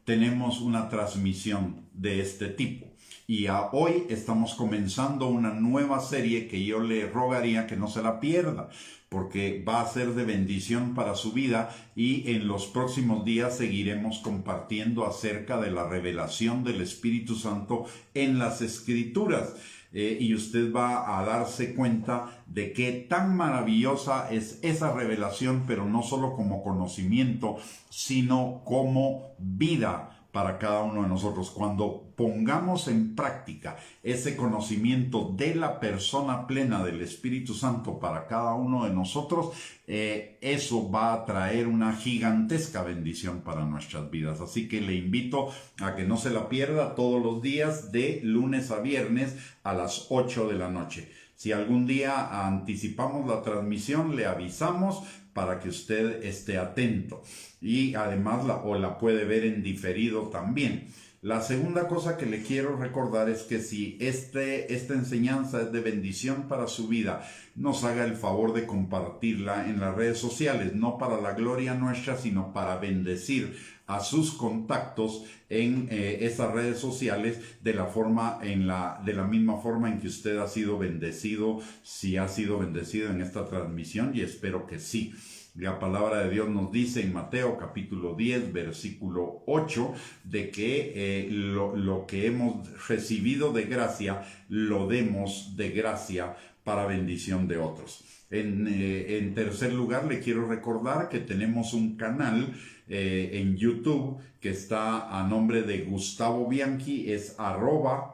tenemos una transmisión de este tipo. Y hoy estamos comenzando una nueva serie que yo le rogaría que no se la pierda, porque va a ser de bendición para su vida, y en los próximos días seguiremos compartiendo acerca de la revelación del Espíritu Santo en las Escrituras. Y usted va a darse cuenta de qué tan maravillosa es esa revelación, pero no solo como conocimiento, sino como vida para cada uno de nosotros. Cuando pongamos en práctica ese conocimiento de la persona plena del Espíritu Santo para cada uno de nosotros, eso va a traer una gigantesca bendición para nuestras vidas. Así que le invito a que no se la pierda todos los días de lunes a viernes a las 8 de la noche. Si algún día anticipamos la transmisión, le avisamos para que usted esté atento. Y además la puede ver en diferido también. La segunda cosa que le quiero recordar es que si esta enseñanza es de bendición para su vida, nos haga el favor de compartirla en las redes sociales, no para la gloria nuestra, sino para bendecir a sus contactos en esas redes sociales de la misma forma en que usted ha sido bendecido, si ha sido bendecido en esta transmisión, y espero que sí. La palabra de Dios nos dice en Mateo capítulo 10, versículo 8, de que lo que hemos recibido de gracia, lo demos de gracia para bendición de otros. En tercer lugar, le quiero recordar que tenemos un canal en YouTube que está a nombre de Gustavo Bianchi, es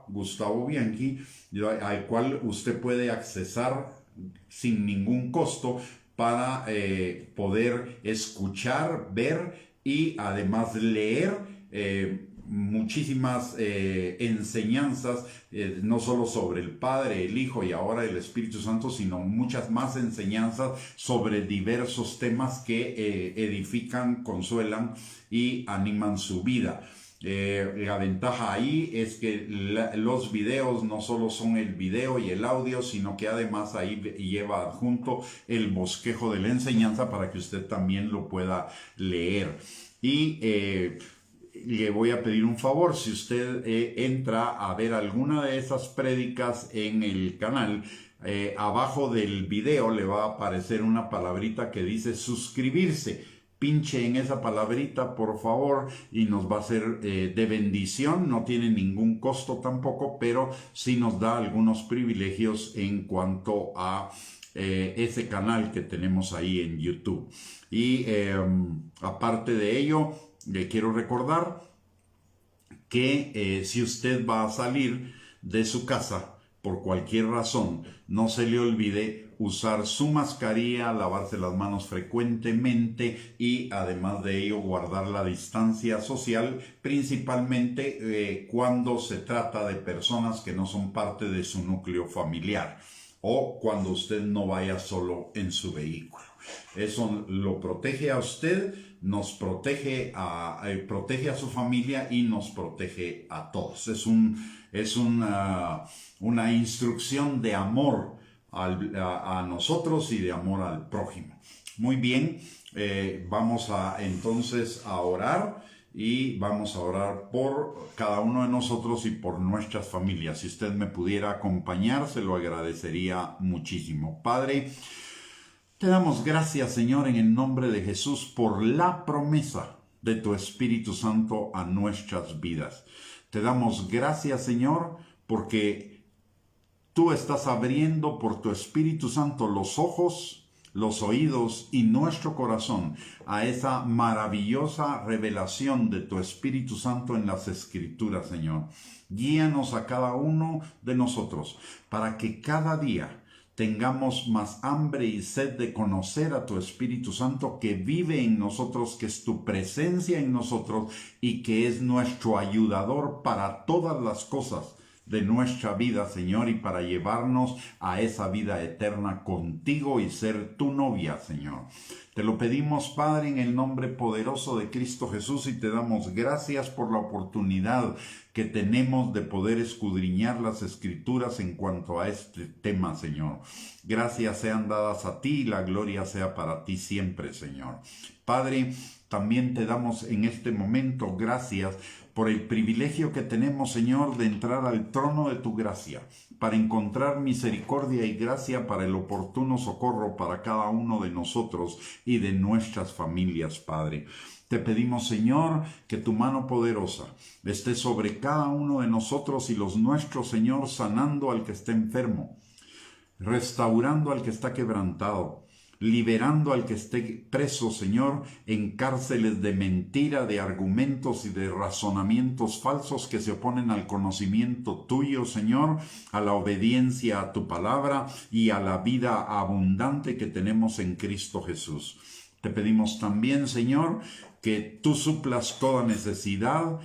@Gustavo Bianchi, al cual usted puede accesar sin ningún costo para poder escuchar, ver y además leer muchísimas enseñanzas, no solo sobre el Padre, el Hijo y ahora el Espíritu Santo, sino muchas más enseñanzas sobre diversos temas que edifican, consuelan y animan su vida. La ventaja ahí es que los videos no solo son el video y el audio, sino que además ahí lleva adjunto el bosquejo de la enseñanza para que usted también lo pueda leer. Y le voy a pedir un favor: si usted entra a ver alguna de esas prédicas en el canal, abajo del video le va a aparecer una palabrita que dice suscribirse. Pinche en esa palabrita, por favor, y nos va a ser de bendición. No tiene ningún costo tampoco, pero sí nos da algunos privilegios en cuanto a ese canal que tenemos ahí en YouTube. Y aparte de ello, le quiero recordar que si usted va a salir de su casa por cualquier razón, no se le olvide usar su mascarilla, lavarse las manos frecuentemente y además de ello guardar la distancia social, principalmente cuando se trata de personas que no son parte de su núcleo familiar o cuando usted no vaya solo en su vehículo. Eso lo protege a usted, nos protege protege a su familia y nos protege a todos. Es una instrucción de amor a nosotros y de amor al prójimo. Muy bien, vamos entonces a orar, y vamos a orar por cada uno de nosotros y por nuestras familias. Si usted me pudiera acompañar, se lo agradecería muchísimo. Padre, te damos gracias, Señor, en el nombre de Jesús, por la promesa de tu Espíritu Santo a nuestras vidas. Te damos gracias, Señor, porque tú estás abriendo por tu Espíritu Santo los ojos, los oídos y nuestro corazón a esa maravillosa revelación de tu Espíritu Santo en las Escrituras, Señor. Guíanos a cada uno de nosotros para que cada día tengamos más hambre y sed de conocer a tu Espíritu Santo que vive en nosotros, que es tu presencia en nosotros y que es nuestro ayudador para todas las cosas de nuestra vida, Señor, y para llevarnos a esa vida eterna contigo y ser tu novia, Señor. Te lo pedimos, Padre, en el nombre poderoso de Cristo Jesús, y te damos gracias por la oportunidad que tenemos de poder escudriñar las Escrituras en cuanto a este tema, Señor. Gracias sean dadas a ti y la gloria sea para ti siempre, Señor. Padre, también te damos en este momento gracias por el privilegio que tenemos, Señor, de entrar al trono de tu gracia, para encontrar misericordia y gracia para el oportuno socorro para cada uno de nosotros y de nuestras familias, Padre. Te pedimos, Señor, que tu mano poderosa esté sobre cada uno de nosotros y los nuestros, Señor, sanando al que esté enfermo, restaurando al que está quebrantado, liberando al que esté preso, Señor, en cárceles de mentira, de argumentos y de razonamientos falsos que se oponen al conocimiento tuyo, Señor, a la obediencia a tu palabra y a la vida abundante que tenemos en Cristo Jesús. Te pedimos también, Señor, que tú suplas toda necesidad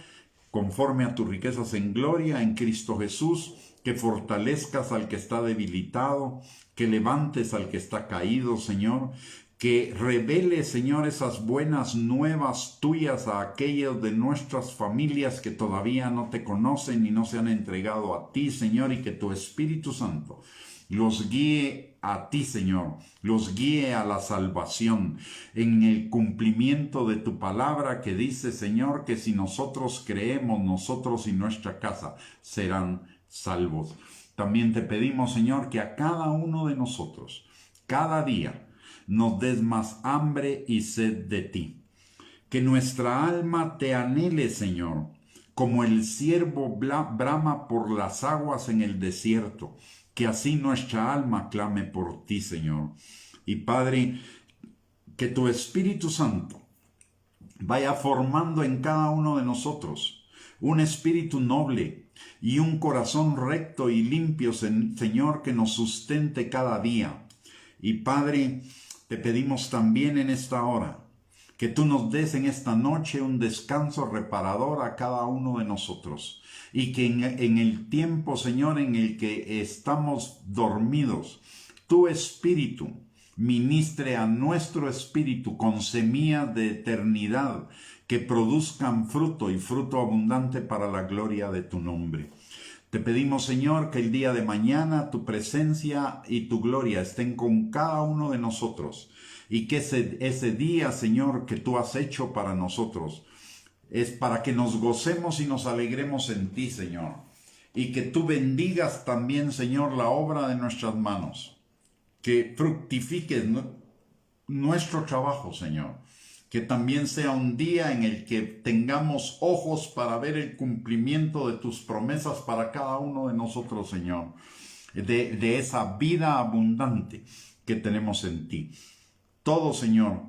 conforme a tus riquezas en gloria en Cristo Jesús, que fortalezcas al que está debilitado, que levantes al que está caído, Señor, que revele, Señor, esas buenas nuevas tuyas a aquellos de nuestras familias que todavía no te conocen y no se han entregado a ti, Señor, y que tu Espíritu Santo los guíe a ti, Señor, los guíe a la salvación en el cumplimiento de tu palabra que dice, Señor, que si nosotros creemos, nosotros y nuestra casa serán salvos. También te pedimos, Señor, que a cada uno de nosotros, cada día, nos des más hambre y sed de ti. Que nuestra alma te anhele, Señor, como el ciervo brama por las aguas en el desierto. Que así nuestra alma clame por ti, Señor. Y Padre, que tu Espíritu Santo vaya formando en cada uno de nosotros un espíritu noble y un corazón recto y limpio, Señor, que nos sustente cada día. Y Padre, te pedimos también en esta hora Que tú nos des en esta noche un descanso reparador a cada uno de nosotros. Y que en el tiempo, Señor, en el que estamos dormidos, tu Espíritu ministre a nuestro espíritu con semillas de eternidad que produzcan fruto y fruto abundante para la gloria de tu nombre. Te pedimos, Señor, que el día de mañana tu presencia y tu gloria estén con cada uno de nosotros y que ese día, Señor, que tú has hecho para nosotros es para que nos gocemos y nos alegremos en ti, Señor, y que tú bendigas también, Señor, la obra de nuestras manos. Que fructifique nuestro trabajo, Señor. Que también sea un día en el que tengamos ojos para ver el cumplimiento de tus promesas para cada uno de nosotros, Señor. De esa vida abundante que tenemos en ti. Todo, Señor,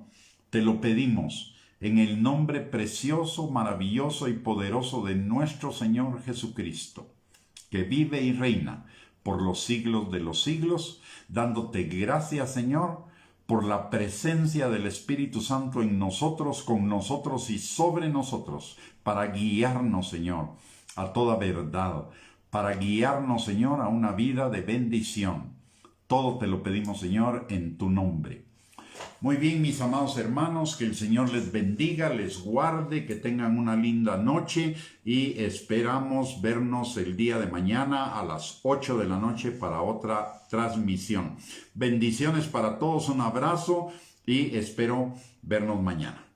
te lo pedimos en el nombre precioso, maravilloso y poderoso de nuestro Señor Jesucristo, que vive y reina por los siglos de los siglos, dándote gracias, Señor, por la presencia del Espíritu Santo en nosotros, con nosotros y sobre nosotros, para guiarnos, Señor, a toda verdad, para guiarnos, Señor, a una vida de bendición. Todo te lo pedimos, Señor, en tu nombre. Muy bien, mis amados hermanos, que el Señor les bendiga, les guarde, que tengan una linda noche y esperamos vernos el día de mañana a las 8 de la noche para otra transmisión. Bendiciones para todos, un abrazo y espero vernos mañana.